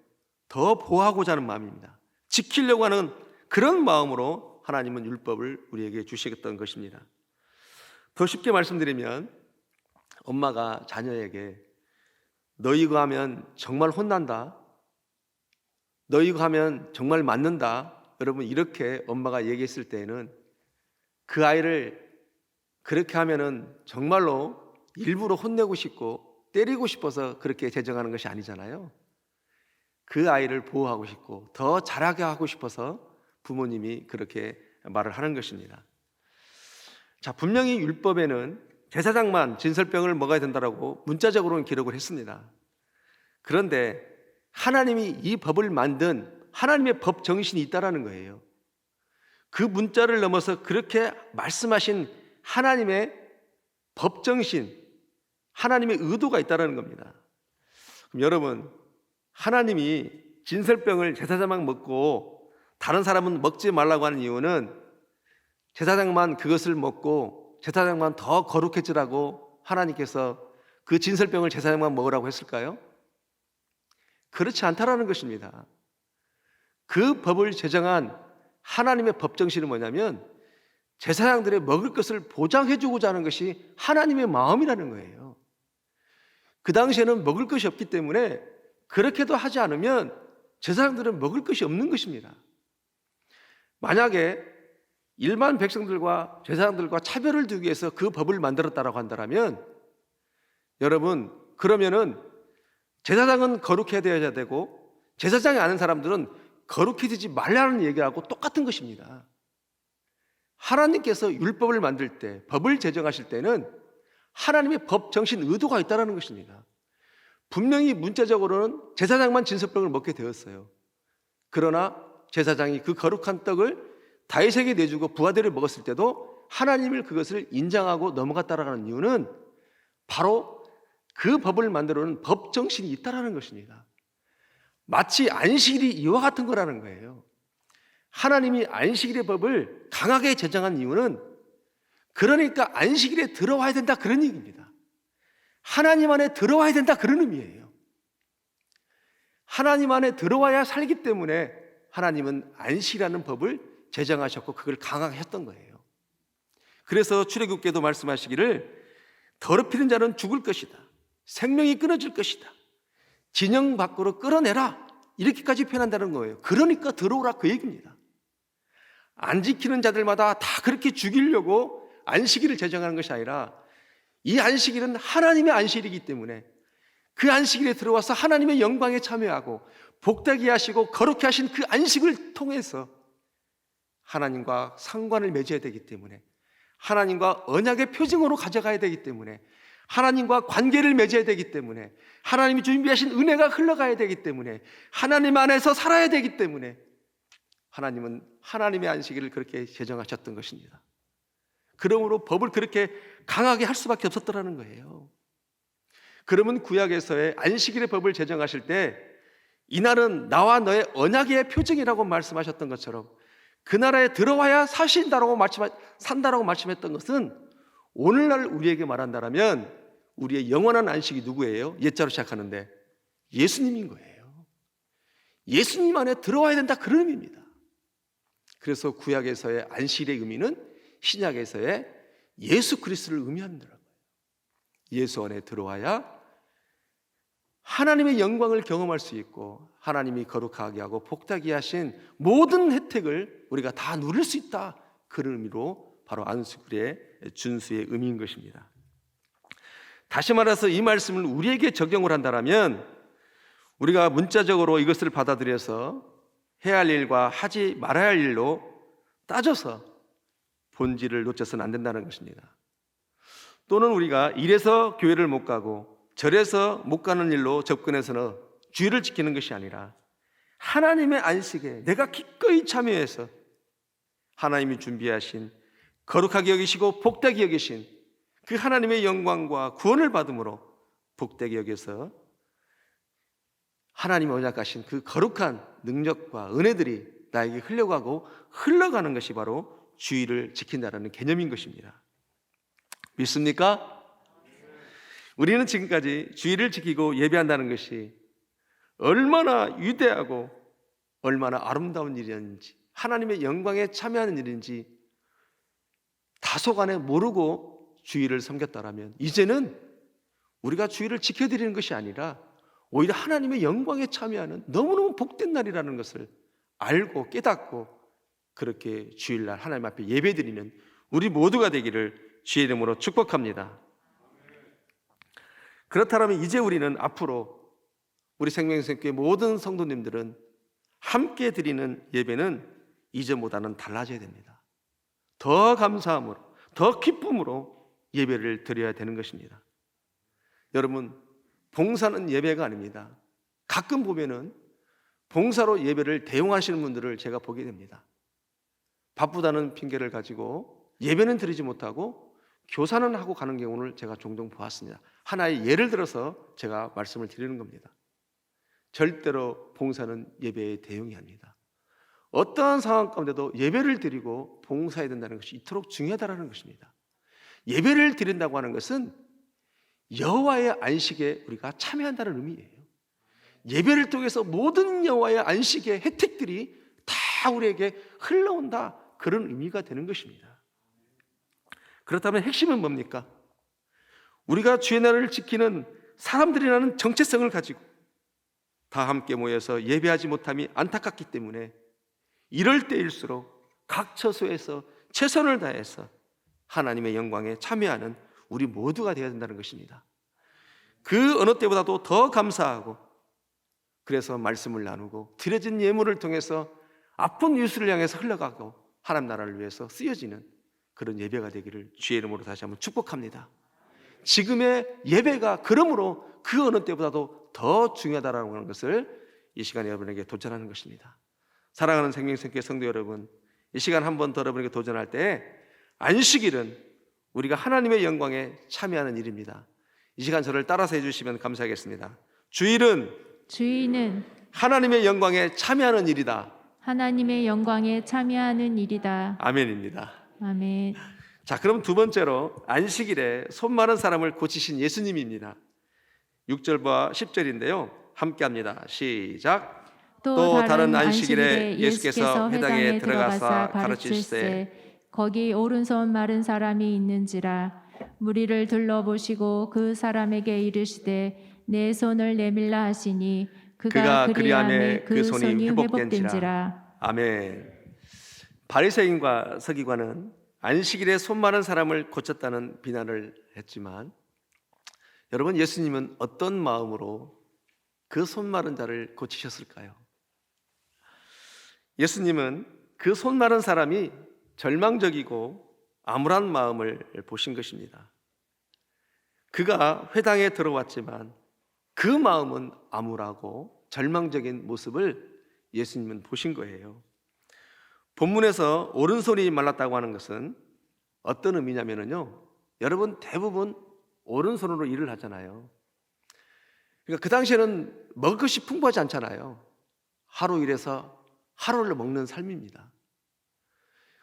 S6: 더 보호하고자 하는 마음입니다. 지키려고 하는 그런 마음으로 하나님은 율법을 우리에게 주시겠다는 것입니다. 더 쉽게 말씀드리면 엄마가 자녀에게 너 이거 하면 정말 혼난다, 너 이거 하면 정말 맞는다, 여러분 이렇게 엄마가 얘기했을 때에는 그 아이를 그렇게 하면은 정말로 일부러 혼내고 싶고 때리고 싶어서 그렇게 제정하는 것이 아니잖아요. 그 아이를 보호하고 싶고 더 잘하게 하고 싶어서 부모님이 그렇게 말을 하는 것입니다. 자, 분명히 율법에는 제사장만 진설병을 먹어야 된다라고 문자적으로는 기록을 했습니다. 그런데 하나님이 이 법을 만든 하나님의 법 정신이 있다라는 거예요. 그 문자를 넘어서 그렇게 말씀하신 하나님의 법 정신, 하나님의 의도가 있다라는 겁니다. 그럼 여러분, 하나님이 진설병을 제사장만 먹고 다른 사람은 먹지 말라고 하는 이유는 제사장만 그것을 먹고 제사장만 더 거룩해지라고 하나님께서 그 진설병을 제사장만 먹으라고 했을까요? 그렇지 않다라는 것입니다. 그 법을 제정한 하나님의 법 정신은 뭐냐면 제사장들의 먹을 것을 보장해주고자 하는 것이 하나님의 마음이라는 거예요. 그 당시에는 먹을 것이 없기 때문에 그렇게도 하지 않으면 제사장들은 먹을 것이 없는 것입니다. 만약에 일반 백성들과 제사장들과 차별을 두기 위해서 그 법을 만들었다라고 한다면 여러분, 그러면은 제사장은 거룩해야 되고 제사장이 아닌 사람들은 거룩해지지 말라는 얘기하고 똑같은 것입니다. 하나님께서 율법을 만들 때, 법을 제정하실 때는 하나님의 법 정신 의도가 있다는 것입니다. 분명히 문자적으로는 제사장만 진설병을 먹게 되었어요. 그러나 제사장이 그 거룩한 떡을 다윗에게 내주고 부하들을 먹었을 때도 하나님을 그것을 인정하고 넘어갔다라는 이유는 바로 그 법을 만들어 놓은 법 정신이 있다라는 것입니다. 마치 안식일이 이와 같은 거라는 거예요. 하나님이 안식일의 법을 강하게 제정한 이유는 그러니까 안식일에 들어와야 된다 그런 얘기입니다. 하나님 안에 들어와야 된다 그런 의미예요. 하나님 안에 들어와야 살기 때문에 하나님은 안식이라는 법을 제정하셨고 그걸 강하게 했던 거예요. 그래서 출애굽기에도 말씀하시기를 더럽히는 자는 죽을 것이다. 생명이 끊어질 것이다. 진영 밖으로 끌어내라. 이렇게까지 표현한다는 거예요. 그러니까 들어오라 그 얘기입니다. 안 지키는 자들마다 다 그렇게 죽이려고 안식일을 제정하는 것이 아니라 이 안식일은 하나님의 안식일이기 때문에 그 안식일에 들어와서 하나님의 영광에 참여하고 복되게 하시고 거룩히 하신 그 안식을 통해서 하나님과 상관을 맺어야 되기 때문에 하나님과 언약의 표징으로 가져가야 되기 때문에 하나님과 관계를 맺어야 되기 때문에 하나님이 준비하신 은혜가 흘러가야 되기 때문에 하나님 안에서 살아야 되기 때문에 하나님은 하나님의 안식일을 그렇게 제정하셨던 것입니다. 그러므로 법을 그렇게 강하게 할 수밖에 없었더라는 거예요. 그러면 구약에서의 안식일의 법을 제정하실 때 이날은 나와 너의 언약의 표징이라고 말씀하셨던 것처럼 그 나라에 들어와야 산다라고 말씀했던 것은 오늘날 우리에게 말한다면 우리의 영원한 안식이 누구예요? 옛자로 시작하는데 예수님인 거예요. 예수님 안에 들어와야 된다 그런 의미입니다. 그래서 구약에서의 안식일의 의미는 신약에서의 예수 그리스도를 의미한다는 거예요. 예수 안에 들어와야 하나님의 영광을 경험할 수 있고 하나님이 거룩하게 하고 복되게 하신 모든 혜택을 우리가 다 누릴 수 있다. 그런 의미로 바로 안식일의 준수의 의미인 것입니다. 다시 말해서 이 말씀을 우리에게 적용을 한다면 우리가 문자적으로 이것을 받아들여서 해야 할 일과 하지 말아야 할 일로 따져서 본질을 놓쳐서는 안 된다는 것입니다. 또는 우리가 이래서 교회를 못 가고 절에서 못 가는 일로 접근해서는 주의를 지키는 것이 아니라 하나님의 안식에 내가 기꺼이 참여해서 하나님이 준비하신 거룩하게 여기시고 복되게 여기신 그 하나님의 영광과 구원을 받음으로 복되게 여겨서 하나님의 언약하신 그 거룩한 능력과 은혜들이 나에게 흘러가고 흘러가는 것이 바로 주의를 지킨다는 개념인 것입니다. 믿습니까? 우리는 지금까지 주의를 지키고 예배한다는 것이 얼마나 위대하고 얼마나 아름다운 일이었는지 하나님의 영광에 참여하는 일인지 다소간에 모르고 주의를 섬겼다라면 이제는 우리가 주의를 지켜드리는 것이 아니라 오히려 하나님의 영광에 참여하는 너무너무 복된 날이라는 것을 알고 깨닫고 그렇게 주일날 하나님 앞에 예배드리는 우리 모두가 되기를 주의 이름으로 축복합니다. 그렇다면 이제 우리는 앞으로 우리 생명생교회 모든 성도님들은 함께 드리는 예배는 이전보다는 달라져야 됩니다. 더 감사함으로 더 기쁨으로 예배를 드려야 되는 것입니다. 여러분, 봉사는 예배가 아닙니다. 가끔 보면은 봉사로 예배를 대용하시는 분들을 제가 보게 됩니다. 바쁘다는 핑계를 가지고 예배는 드리지 못하고 교사는 하고 가는 경우를 제가 종종 보았습니다. 하나의 예를 들어서 제가 말씀을 드리는 겁니다. 절대로 봉사는 예배의 대용이 아닙니다. 어떠한 상황 가운데도 예배를 드리고 봉사해야 된다는 것이 이토록 중요하다는 것입니다. 예배를 드린다고 하는 것은 여호와의 안식에 우리가 참여한다는 의미예요. 예배를 통해서 모든 여호와의 안식의 혜택들이 다 우리에게 흘러온다, 그런 의미가 되는 것입니다. 그렇다면 핵심은 뭡니까? 우리가 주의 날을 지키는 사람들이라는 정체성을 가지고 다 함께 모여서 예배하지 못함이 안타깝기 때문에 이럴 때일수록 각 처소에서 최선을 다해서 하나님의 영광에 참여하는 우리 모두가 되어야 된다는 것입니다. 그 어느 때보다도 더 감사하고 그래서 말씀을 나누고 드려진 예물을 통해서 아픈 이웃을 향해서 흘러가고 하나님 나라를 위해서 쓰여지는 그런 예배가 되기를 주의 이름으로 다시 한번 축복합니다. 지금의 예배가 그러므로 그 어느 때보다도 더 중요하다는 것을 이 시간에 여러분에게 도전하는 것입니다. 사랑하는 생명생교회 성도 여러분, 이 시간 한 번 더 여러분에게 도전할 때 안식일은 우리가 하나님의 영광에 참여하는 일입니다. 이 시간 저를 따라서 해주시면 감사하겠습니다. 주일은
S3: 주의는
S6: 하나님의 영광에 참여하는 일이다.
S3: 하나님의 영광에 참여하는 일이다.
S6: 아멘입니다.
S3: 아멘.
S6: 자, 그럼 두 번째로 안식일에 손 마른 사람을 고치신 예수님입니다. 6절과 10절인데요. 함께 합니다. 시작. 또 다른 안식일에 예수께서 회당에 들어가사 가르치시되
S3: 거기 오른손 마른 사람이 있는지라 무리를 둘러보시고 그 사람에게 이르시되 내 손을 내밀라 하시니 그가 그리하매 그 손이 회복된지라.
S6: 아멘. 바리새인과 서기관은 안식일에 손 마른 사람을 고쳤다는 비난을 했지만 여러분, 예수님은 어떤 마음으로 그 손 마른 자를 고치셨을까요? 예수님은 그 손 마른 사람이 절망적이고 암울한 마음을 보신 것입니다. 그가 회당에 들어왔지만 그 마음은 암울하고 절망적인 모습을 예수님은 보신 거예요. 본문에서 오른손이 말랐다고 하는 것은 어떤 의미냐면요, 여러분 대부분 오른손으로 일을 하잖아요. 그러니까 그 당시에는 먹을 것이 풍부하지 않잖아요. 하루 일해서 하루를 먹는 삶입니다.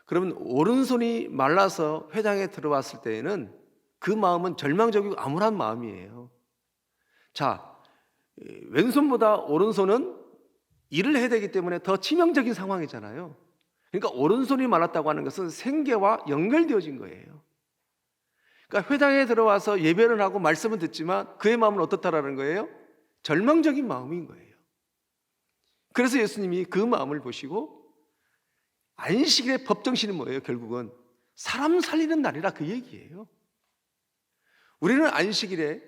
S6: 그러면 오른손이 말라서 회당에 들어왔을 때에는 그 마음은 절망적이고 암울한 마음이에요. 자, 왼손보다 오른손은 일을 해야 되기 때문에 더 치명적인 상황이잖아요. 그러니까 오른손이 말랐다고 하는 것은 생계와 연결되어진 거예요. 그러니까 회당에 들어와서 예배를 하고 말씀은 듣지만 그의 마음은 어떻다라는 거예요? 절망적인 마음인 거예요. 그래서 예수님이 그 마음을 보시고 안식일의 법정신은 뭐예요? 결국은 사람 살리는 날이라 그 얘기예요. 우리는 안식일에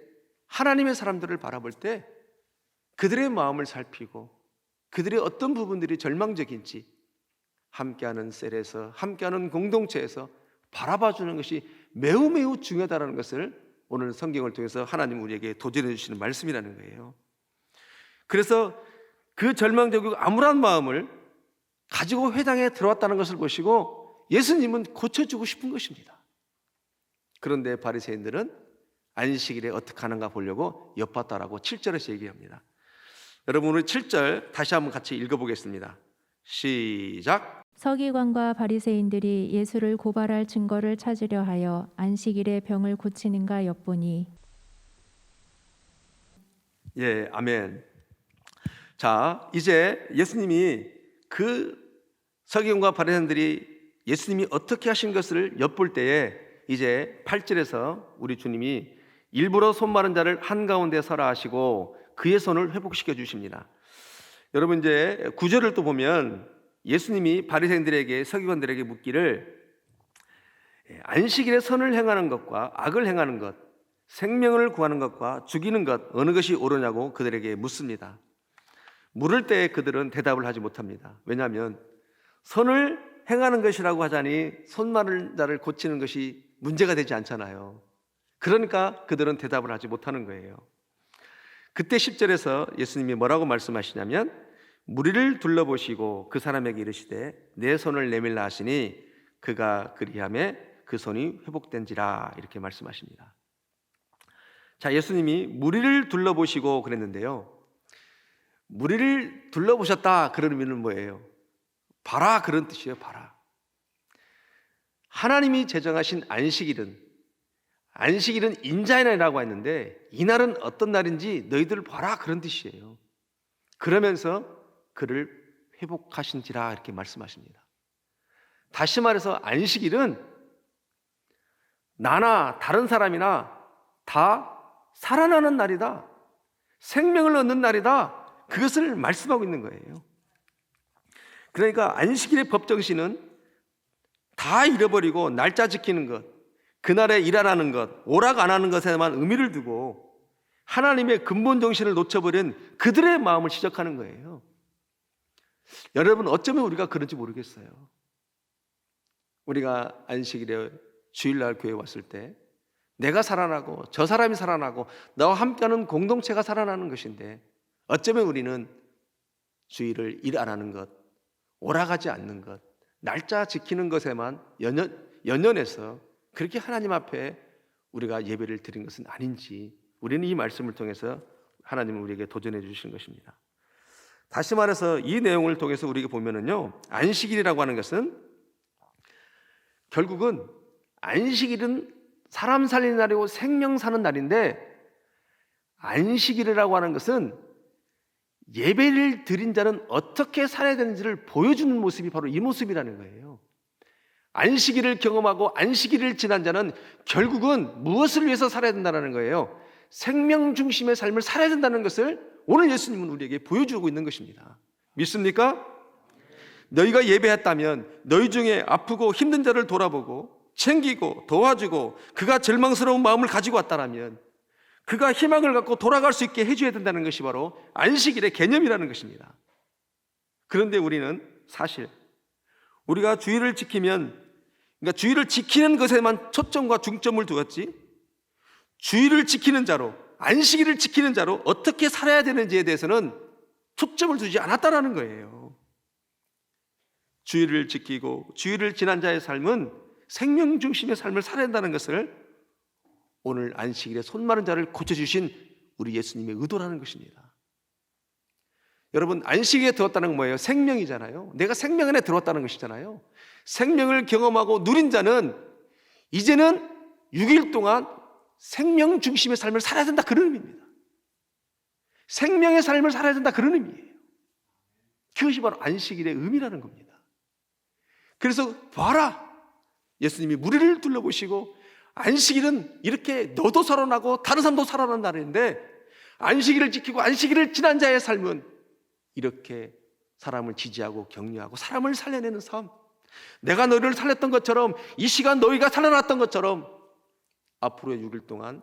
S6: 하나님의 사람들을 바라볼 때 그들의 마음을 살피고 그들의 어떤 부분들이 절망적인지 함께하는 셀에서, 함께하는 공동체에서 바라봐주는 것이 매우 매우 중요하다는 것을 오늘 성경을 통해서 하나님 우리에게 도전해 주시는 말씀이라는 거예요. 그래서 그 절망적이고 암울한 마음을 가지고 회당에 들어왔다는 것을 보시고 예수님은 고쳐주고 싶은 것입니다. 그런데 바리새인들은 안식일에 어떻게 하는가 보려고 엿봤다라고 7절에서 얘기합니다. 여러분, 우리 7절 다시 한번 같이 읽어보겠습니다. 시작.
S3: 서기관과 바리새인들이 예수를 고발할 증거를 찾으려 하여 안식일에 병을 고치는가 엿보니.
S6: 예, 아멘. 자, 이제 예수님이 그 서기관과 바리새인들이 예수님이 어떻게 하신 것을 엿볼 때에 이제 8절에서 우리 주님이 일부러 손 마른 자를 한가운데 서라 하시고 그의 손을 회복시켜 주십니다. 여러분, 이제 9절을 또 보면 예수님이 바리새인들에게, 서기관들에게 묻기를 안식일에 선을 행하는 것과 악을 행하는 것, 생명을 구하는 것과 죽이는 것 어느 것이 옳으냐고 그들에게 묻습니다. 물을 때 그들은 대답을 하지 못합니다. 왜냐하면 선을 행하는 것이라고 하자니 손 마른 자를 고치는 것이 문제가 되지 않잖아요. 그러니까 그들은 대답을 하지 못하는 거예요. 그때 10절에서 예수님이 뭐라고 말씀하시냐면 무리를 둘러보시고 그 사람에게 이르시되 내 손을 내밀라 하시니 그가 그리하매 그 손이 회복된지라, 이렇게 말씀하십니다. 자, 예수님이 무리를 둘러보시고 그랬는데요, 무리를 둘러보셨다 그런 의미는 뭐예요? 봐라, 그런 뜻이에요. 봐라. 하나님이 제정하신 안식일은 인자의 날이라고 했는데 이 날은 어떤 날인지 너희들 봐라, 그런 뜻이에요. 그러면서 그를 회복하신지라, 이렇게 말씀하십니다. 다시 말해서 안식일은 나나 다른 사람이나 다 살아나는 날이다, 생명을 얻는 날이다, 그것을 말씀하고 있는 거예요. 그러니까 안식일의 법정신은 다 잃어버리고 날짜 지키는 것, 그날에 일하라는 것, 오락 안 하는 것에만 의미를 두고 하나님의 근본 정신을 놓쳐버린 그들의 마음을 지적하는 거예요. 여러분, 어쩌면 우리가 그런지 모르겠어요. 우리가 안식일에 주일날 교회에 왔을 때 내가 살아나고 저 사람이 살아나고 나와 함께하는 공동체가 살아나는 것인데 어쩌면 우리는 주일을 일 안 하는 것, 오락하지 않는 것, 날짜 지키는 것에만 연연해서 그렇게 하나님 앞에 우리가 예배를 드린 것은 아닌지 우리는 이 말씀을 통해서 하나님은 우리에게 도전해 주신 것입니다. 다시 말해서 이 내용을 통해서 우리가 보면은요, 안식일이라고 하는 것은 결국은 안식일은 사람 살리는 날이고 생명 사는 날인데, 안식일이라고 하는 것은 예배를 드린 자는 어떻게 살아야 되는지를 보여주는 모습이 바로 이 모습이라는 거예요. 안식일을 경험하고 안식일을 지난 자는 결국은 무엇을 위해서 살아야 된다는 거예요? 생명 중심의 삶을 살아야 된다는 것을 오늘 예수님은 우리에게 보여주고 있는 것입니다. 믿습니까? 너희가 예배했다면 너희 중에 아프고 힘든 자를 돌아보고 챙기고 도와주고 그가 절망스러운 마음을 가지고 왔다라면 그가 희망을 갖고 돌아갈 수 있게 해줘야 된다는 것이 바로 안식일의 개념이라는 것입니다. 그런데 우리는 사실 우리가 주일을 지키면, 그러니까 주일을 지키는 것에만 초점과 중점을 두었지, 주일을 지키는 자로, 안식일을 지키는 자로 어떻게 살아야 되는지에 대해서는 초점을 두지 않았다라는 거예요. 주일을 지키고 주일을 지난 자의 삶은 생명 중심의 삶을 살아야 한다는 것을 오늘 안식일에 손마른 자를 고쳐주신 우리 예수님의 의도라는 것입니다. 여러분, 안식일에 들었다는 건 뭐예요? 생명이잖아요. 내가 생명 안에 들어왔다는 것이잖아요. 생명을 경험하고 누린 자는 이제는 6일 동안 생명 중심의 삶을 살아야 된다, 그런 의미입니다. 생명의 삶을 살아야 된다, 그런 의미예요. 그것이 바로 안식일의 의미라는 겁니다. 그래서 봐라, 예수님이 무리를 둘러보시고 안식일은 이렇게 너도 살아나고 다른 사람도 살아난다는 날인데, 안식일을 지키고 안식일을 지난 자의 삶은 이렇게 사람을 지지하고 격려하고 사람을 살려내는 삶, 내가 너희를 살렸던 것처럼 이 시간 너희가 살아났던 것처럼 앞으로의 6일 동안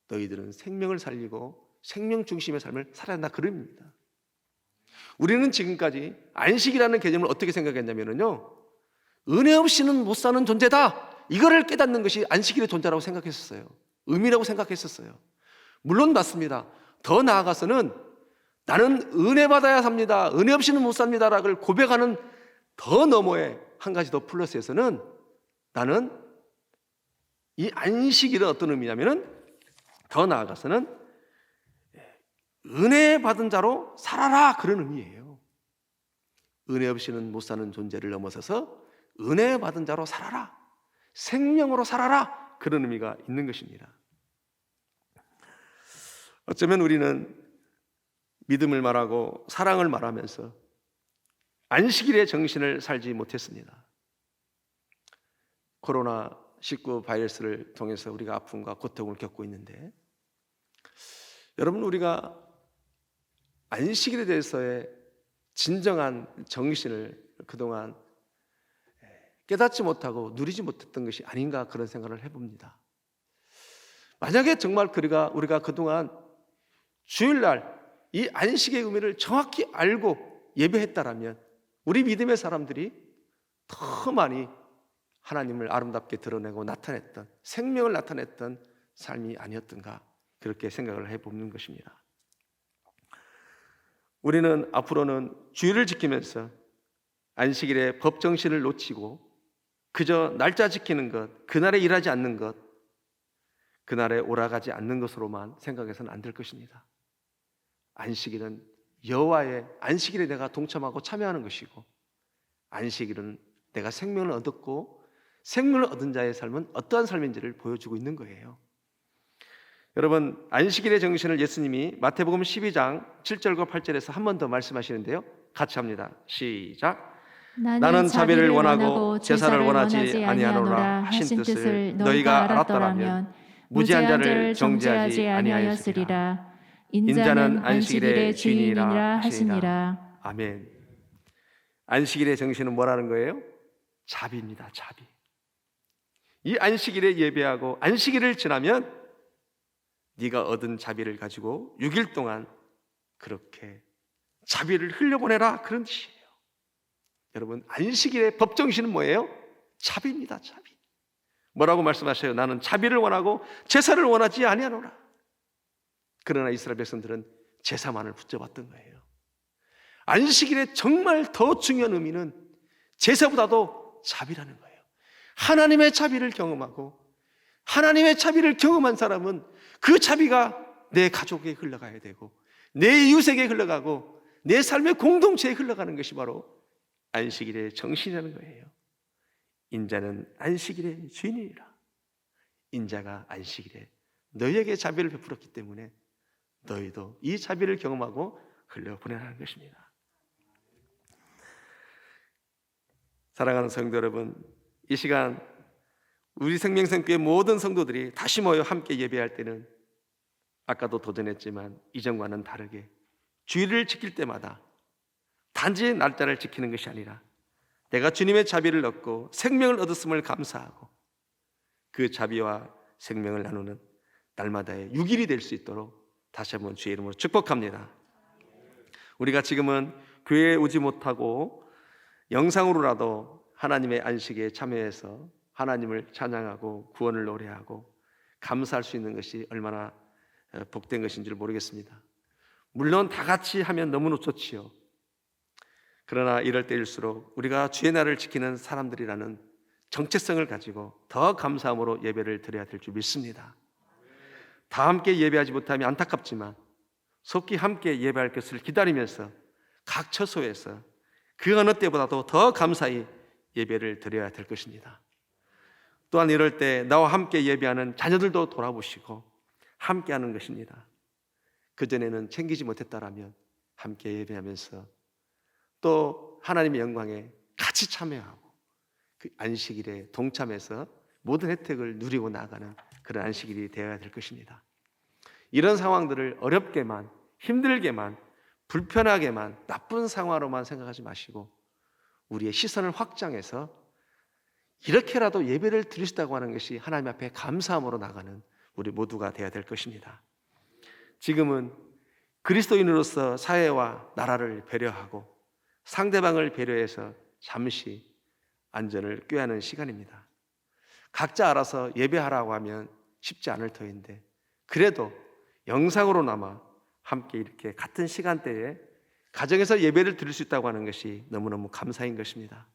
S6: 너희들은 생명을 살리고 생명 중심의 삶을 살아야 한다, 그런 의미입니다. 우리는 지금까지 안식이라는 개념을 어떻게 생각했냐면요, 은혜 없이는 못 사는 존재다, 이거를 깨닫는 것이 안식일의 존재라고 생각했었어요. 의미라고 생각했었어요. 물론 맞습니다. 더 나아가서는 나는 은혜 받아야 삽니다, 은혜 없이는 못 삽니다라고 고백하는 더 너머에 한 가지 더 플러스에서는 나는 이 안식일은 어떤 의미냐면은 더 나아가서는 은혜 받은 자로 살아라, 그런 의미예요. 은혜 없이는 못 사는 존재를 넘어서서 은혜 받은 자로 살아라, 생명으로 살아라, 그런 의미가 있는 것입니다. 어쩌면 우리는 믿음을 말하고 사랑을 말하면서 안식일의 정신을 살지 못했습니다. 코로나19 바이러스를 통해서 우리가 아픔과 고통을 겪고 있는데, 여러분, 우리가 안식일에 대해서의 진정한 정신을 그동안 깨닫지 못하고 누리지 못했던 것이 아닌가, 그런 생각을 해봅니다. 만약에 정말 우리가 그동안 주일날 이 안식의 의미를 정확히 알고 예배했다라면 우리 믿음의 사람들이 더 많이 하나님을 아름답게 드러내고 나타냈던, 생명을 나타냈던 삶이 아니었던가, 그렇게 생각을 해보는 것입니다. 우리는 앞으로는 주일을 지키면서 안식일의 법정신을 놓치고 그저 날짜 지키는 것, 그날에 일하지 않는 것, 그날에 오라가지 않는 것으로만 생각해서는 안 될 것입니다. 안식일은 여호와의 안식일에 내가 동참하고 참여하는 것이고, 안식일은 내가 생명을 얻었고 생명을 얻은 자의 삶은 어떠한 삶인지를 보여주고 있는 거예요. 여러분, 안식일의 정신을 예수님이 마태복음 12장 7절과 8절에서 한 번 더 말씀하시는데요, 같이 합니다. 시작. 나는 자비를 원하고 제사를 원하지 아니하노라 하신 뜻을 너희가 알았더라면 무지한 자를 정죄하지 아니하였으리라. 인자는 안식일의 주인이라 하시니라. 아멘. 안식일의 정신은 뭐라는 거예요? 자비입니다. 자비. 이 안식일에 예배하고 안식일을 지나면 네가 얻은 자비를 가지고 6일 동안 그렇게 자비를 흘려보내라, 그런 뜻이에요. 여러분, 안식일의 법정신은 뭐예요? 자비입니다. 자비. 뭐라고 말씀하셔요? 나는 자비를 원하고 제사를 원하지 아니하노라. 그러나 이스라엘 백성들은 제사만을 붙잡았던 거예요. 안식일의 정말 더 중요한 의미는 제사보다도 자비라는 거예요. 하나님의 자비를 경험하고 하나님의 자비를 경험한 사람은 그 자비가 내 가족에게 흘러가야 되고 내 이웃에게 흘러가고 내 삶의 공동체에 흘러가는 것이 바로 안식일의 정신이라는 거예요. 인자는 안식일의 주인이라. 인자가 안식일에 너희에게 자비를 베풀었기 때문에 너희도 이 자비를 경험하고 흘려보내라는 것입니다. 사랑하는 성도 여러분, 이 시간 우리 생명샘교회 모든 성도들이 다시 모여 함께 예배할 때는 아까도 도전했지만 이전과는 다르게 주일을 지킬 때마다 단지 날짜를 지키는 것이 아니라 내가 주님의 자비를 얻고 생명을 얻었음을 감사하고 그 자비와 생명을 나누는 날마다의 6일이 될 수 있도록 다시 한번 주의 이름으로 축복합니다. 우리가 지금은 교회에 오지 못하고 영상으로라도 하나님의 안식에 참여해서 하나님을 찬양하고 구원을 노래하고 감사할 수 있는 것이 얼마나 복된 것인지를 모르겠습니다. 물론 다 같이 하면 너무나 좋지요. 그러나 이럴 때일수록 우리가 주의 날을 지키는 사람들이라는 정체성을 가지고 더 감사함으로 예배를 드려야 될 줄 믿습니다. 다 함께 예배하지 못하면 안타깝지만 속히 함께 예배할 것을 기다리면서 각 처소에서 그 어느 때보다도 더 감사히 예배를 드려야 될 것입니다. 또한 이럴 때 나와 함께 예배하는 자녀들도 돌아보시고 함께하는 것입니다. 그전에는 챙기지 못했다라면 함께 예배하면서 또 하나님의 영광에 같이 참여하고 그 안식일에 동참해서 모든 혜택을 누리고 나가는 그런 안식일이 되어야 될 것입니다. 이런 상황들을 어렵게만, 힘들게만, 불편하게만, 나쁜 상황으로만 생각하지 마시고 우리의 시선을 확장해서 이렇게라도 예배를 드리시다고 하는 것이 하나님 앞에 감사함으로 나가는 우리 모두가 되어야 될 것입니다. 지금은 그리스도인으로서 사회와 나라를 배려하고 상대방을 배려해서 잠시 안전을 꾀하는 시간입니다. 각자 알아서 예배하라고 하면 쉽지 않을 터인데 그래도 영상으로나마 함께 이렇게 같은 시간대에 가정에서 예배를 드릴 수 있다고 하는 것이 너무너무 감사인 것입니다.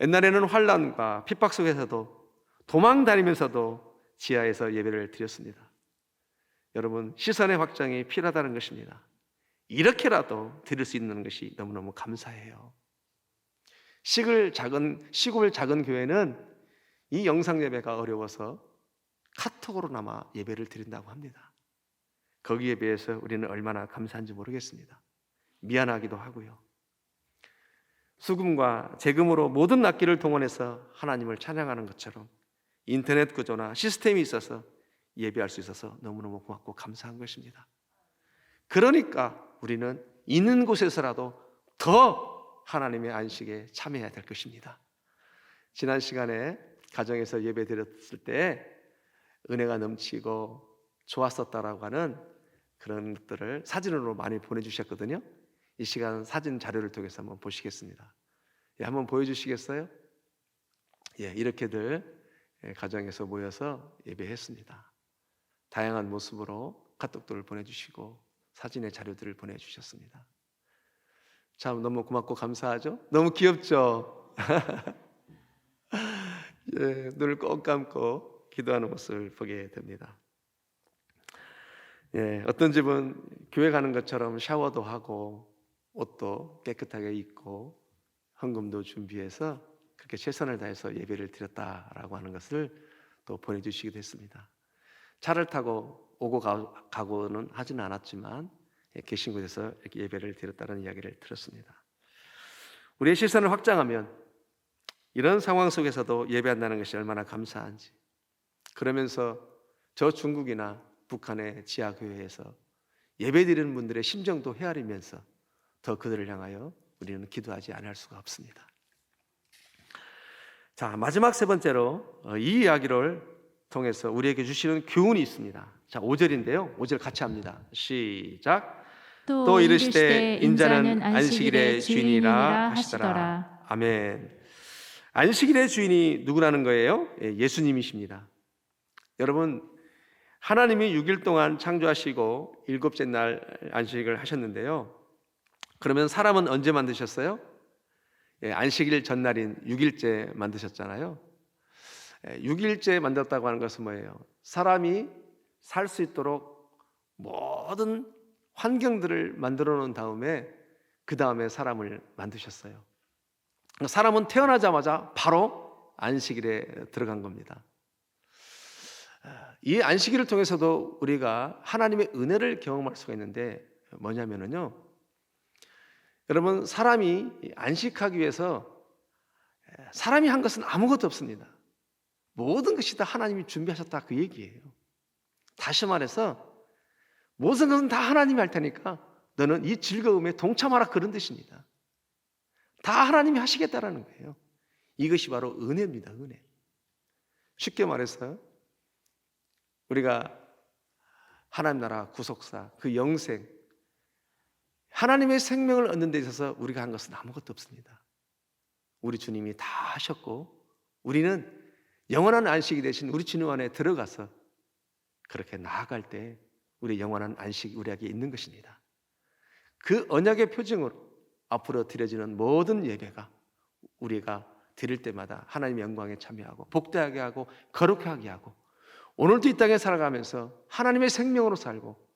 S6: 옛날에는 환난과 핍박 속에서도 도망 다니면서도 지하에서 예배를 드렸습니다. 여러분, 시선의 확장이 필요하다는 것입니다. 이렇게라도 드릴 수 있는 것이 너무너무 감사해요. 시골 작은 교회는 이 영상 예배가 어려워서 카톡으로나마 예배를 드린다고 합니다. 거기에 비해서 우리는 얼마나 감사한지 모르겠습니다. 미안하기도 하고요. 수금과 재금으로 모든 악기를 동원해서 하나님을 찬양하는 것처럼 인터넷 구조나 시스템이 있어서 예배할 수 있어서 너무너무 고맙고 감사한 것입니다. 그러니까 우리는 있는 곳에서라도 더 하나님의 안식에 참여해야 될 것입니다. 지난 시간에 가정에서 예배 드렸을 때 은혜가 넘치고 좋았었다라고 하는 그런 것들을 사진으로 많이 보내주셨거든요. 이 시간 사진 자료를 통해서 한번 보시겠습니다. 한번 보여주시겠어요? 이렇게들 가정에서 모여서 예배했습니다. 다양한 모습으로 카톡들을 보내주시고 사진의 자료들을 보내주셨습니다. 참 너무 고맙고 감사하죠? 너무 귀엽죠? 눈을 꼭 감고 기도하는 모습을 보게 됩니다. 어떤 집은 교회 가는 것처럼 샤워도 하고 옷도 깨끗하게 입고 헌금도 준비해서 그렇게 최선을 다해서 예배를 드렸다라고 하는 것을 또 보내주시기도 했습니다. 차를 타고 오고 가고는 하지는 않았지만 계신 곳에서 이렇게 예배를 드렸다는 이야기를 들었습니다. 우리의 시선을 확장하면 이런 상황 속에서도 예배한다는 것이 얼마나 감사한지, 그러면서 저 중국이나 북한의 지하교회에서 예배드리는 분들의 심정도 헤아리면서 더 그들을 향하여 우리는 기도하지 않을 수가 없습니다. 자, 마지막 세 번째로 이 이야기를 통해서 우리에게 주시는 교훈이 있습니다. 자, 5절인데요. 5절 같이 합니다. 시작. 또 이르시되 인자는 안식일의 주인이라 하시더라. 아멘. 안식일의 주인이 누구라는 거예요? 예수님이십니다. 여러분, 하나님이 6일 동안 창조하시고 7째 날 안식을 하셨는데요. 그러면 사람은 언제 만드셨어요? 안식일 전날인 6일째 만드셨잖아요. 6일째 만들었다고 하는 것은 뭐예요? 사람이 살 수 있도록 모든 환경들을 만들어 놓은 다음에 그 다음에 사람을 만드셨어요. 사람은 태어나자마자 바로 안식일에 들어간 겁니다. 이 안식일을 통해서도 우리가 하나님의 은혜를 경험할 수가 있는데 뭐냐면요, 여러분, 사람이 안식하기 위해서 사람이 한 것은 아무것도 없습니다. 모든 것이 다 하나님이 준비하셨다, 그 얘기예요. 다시 말해서 모든 것은 다 하나님이 할 테니까 너는 이 즐거움에 동참하라, 그런 뜻입니다. 다 하나님이 하시겠다라는 거예요. 이것이 바로 은혜입니다. 은혜. 쉽게 말해서 우리가 하나님 나라 구속사, 그 영생, 하나님의 생명을 얻는 데 있어서 우리가 한 것은 아무것도 없습니다. 우리 주님이 다 하셨고 우리는 영원한 안식이 되신 우리 주님 안에 들어가서 그렇게 나아갈 때 우리 영원한 안식이 우리에게 있는 것입니다. 그 언약의 표징으로 앞으로 드려지는 모든 예배가 우리가 드릴 때마다 하나님의 영광에 참여하고 복되게 하고 거룩하게 하고 오늘도 이 땅에 살아가면서 하나님의 생명으로 살고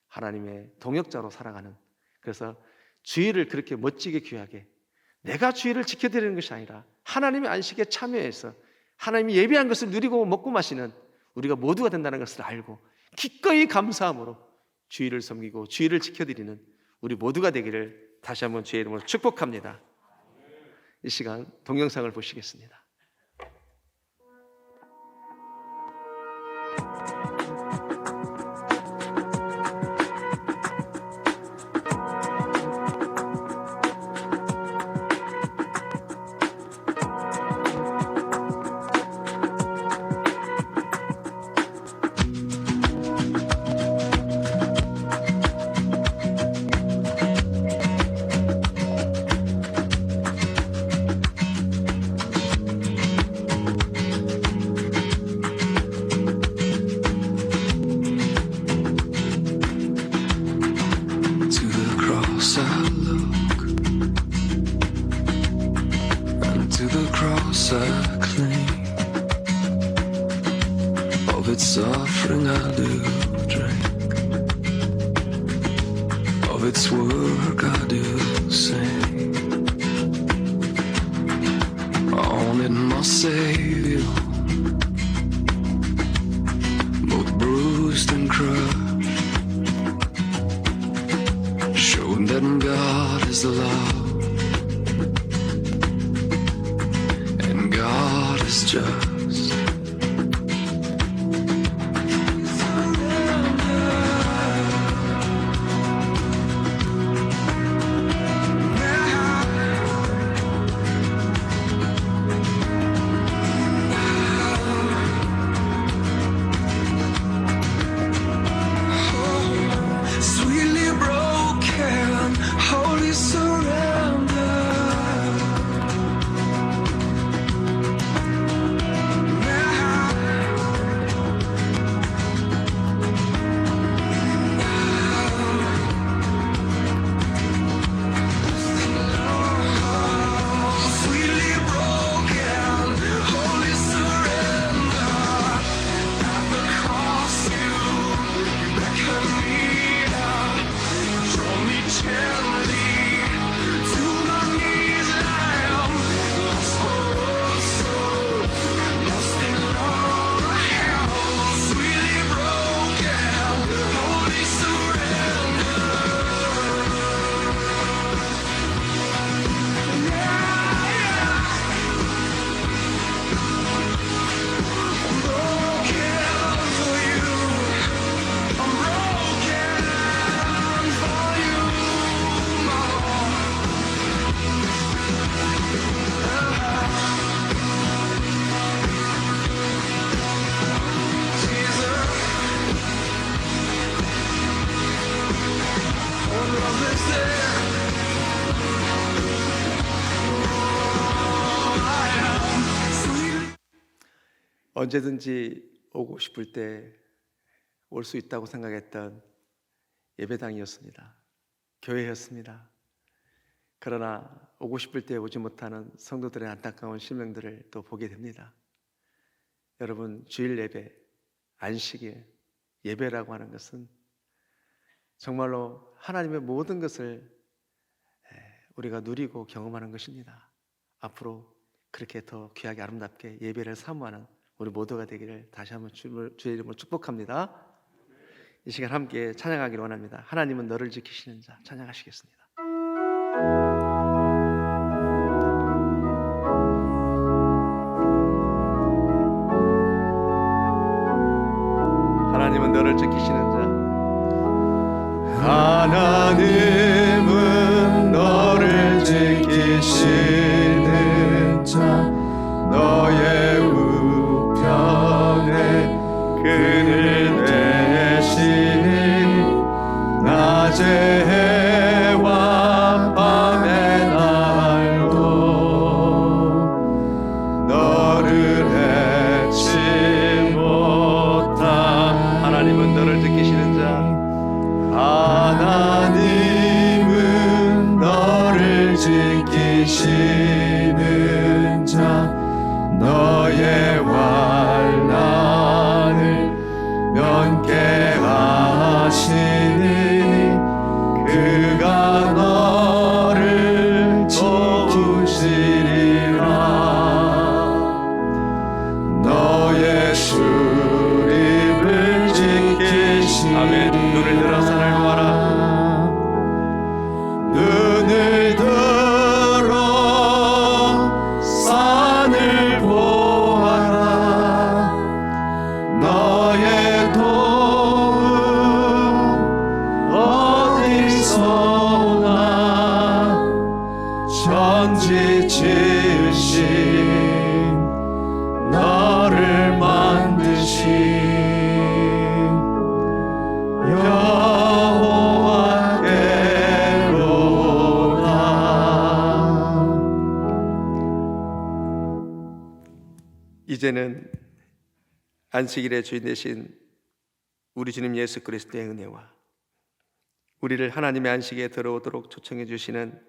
S6: 하나님의 동역자로 살아가는, 그래서 주일을 그렇게 멋지게 귀하게 내가 주일을 지켜드리는 것이 아니라 하나님의 안식에 참여해서 하나님이 예비한 것을 누리고 먹고 마시는 우리가 모두가 된다는 것을 알고 기꺼이 감사함으로 주일을 섬기고 주일을 지켜드리는 우리 모두가 되기를 다시 한번 주의 이름으로 축복합니다. 이 시간 동영상을 보시겠습니다.
S7: To the cross I look, and to the cross I cling. Of its suffering I do drink, of its work I do sing. On it my Savior, both bruised and crushed, showing that God is love and God is just. Sweetly broken, holy surrender. Sweetly broken, holy surrender. At the cross you beckon me out. Draw me gently to my knees. I am lost for a soul, lost in all hell. Sweetly broken, holy surrender. I'm broken for you. I'm broken for you, my Lord. Jesus, what love is there?
S6: 언제든지 오고 싶을 때 올 수 있다고 생각했던 예배당이었습니다. 교회였습니다. 그러나 오고 싶을 때 오지 못하는 성도들의 안타까운 심령들을 또 보게 됩니다. 여러분, 주일 예배, 안식일 예배라고 하는 것은 정말로 하나님의 모든 것을 우리가 누리고 경험하는 것입니다. 앞으로 그렇게 더 귀하게 아름답게 예배를 사모하는 우리 모두가 되기를 다시 한번 주의 이름으로 축복합니다. 이 시간 함께 찬양하기를 원합니다. 하나님은 너를 지키시는 자, 찬양하시겠습니다. 하나님은 너를 지키시는 자. 하나님은 너를 지키시는 자, 너의 우편에 그늘 되시니 낮에 해와 밤의 날도 너를 해치 못한 하나님은 너를 지키시는 자. 하나님은 너를 지키시는 자, 너의 환난을 면케 하시니 그가 너를 도우시리라. 너의 수립을 지키시니 아멘. 눈을 들어 산을 보아라. 눈을 들어 산을 보아라. 너의 도움 어디서 오나. 천지 지으신 너를 만드신 이제는 안식일의 주인 되신 우리 주님 예수 그리스도의 은혜와 우리를 하나님의 안식에 들어오도록 초청해 주시는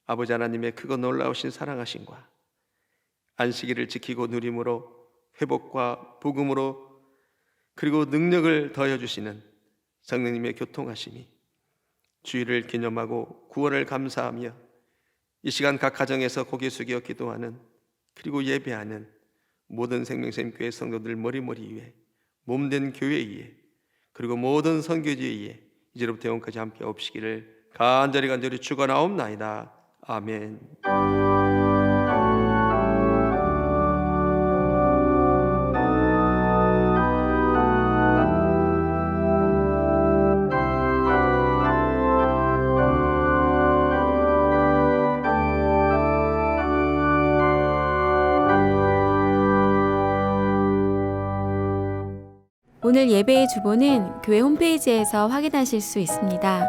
S6: 아버지 하나님의 크고 놀라우신 사랑하심과 안식일을 지키고 누림으로 회복과 복음으로 그리고 능력을 더해 주시는 성령님의 교통하심이 주일을 기념하고 구원을 감사하며 이 시간 각 가정에서 고개 숙여 기도하는 그리고 예배하는 모든 생명샘교회 성도들 머리머리 위에 몸된 교회 위에 그리고 모든 선교지 위에 이제로부터 영원까지 함께 없시기를 간절히 축원하옵나이다. 아멘.
S1: 오늘 예배의 주보는 교회 홈페이지에서 확인하실 수 있습니다.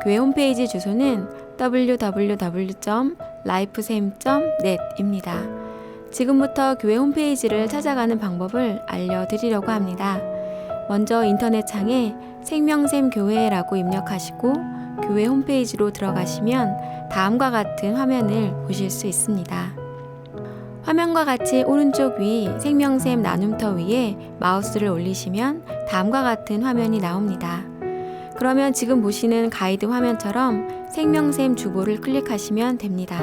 S1: 교회 홈페이지 주소는 www.lifesam.net입니다. 지금부터 교회 홈페이지를 찾아가는 방법을 알려드리려고 합니다. 먼저 인터넷 창에 생명샘 교회라고 입력하시고 교회 홈페이지로 들어가시면 다음과 같은 화면을 보실 수 있습니다. 화면과 같이 오른쪽 위 생명샘 나눔터 위에 마우스를 올리시면 다음과 같은 화면이 나옵니다. 그러면 지금 보시는 가이드 화면처럼 생명샘 주보를 클릭하시면 됩니다.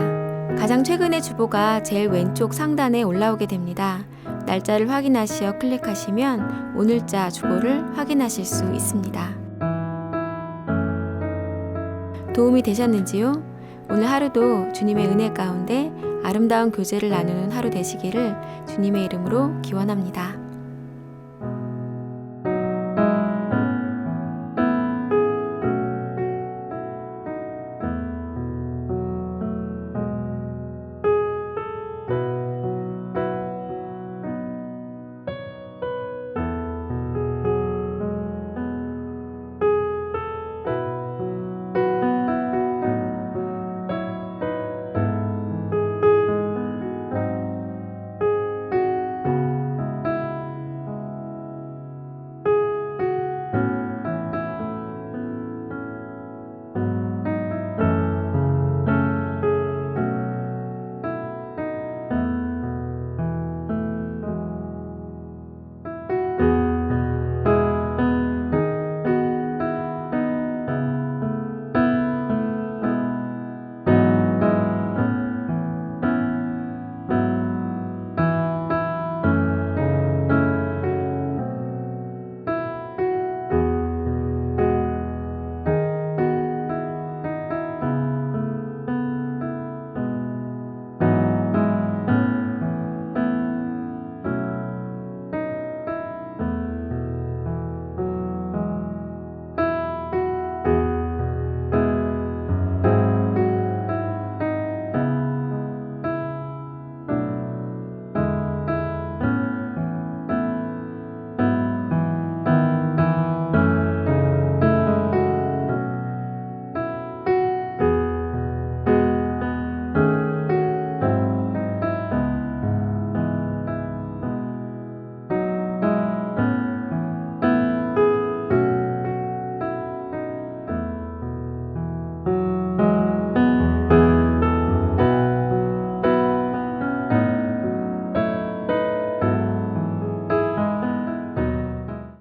S1: 가장 최근의 주보가 제일 왼쪽 상단에 올라오게 됩니다. 날짜를 확인하시어 클릭하시면 오늘자 주보를 확인하실 수 있습니다. 도움이 되셨는지요? 오늘 하루도 주님의 은혜 가운데 아름다운 교제를 나누는 하루 되시기를 주님의 이름으로 기원합니다.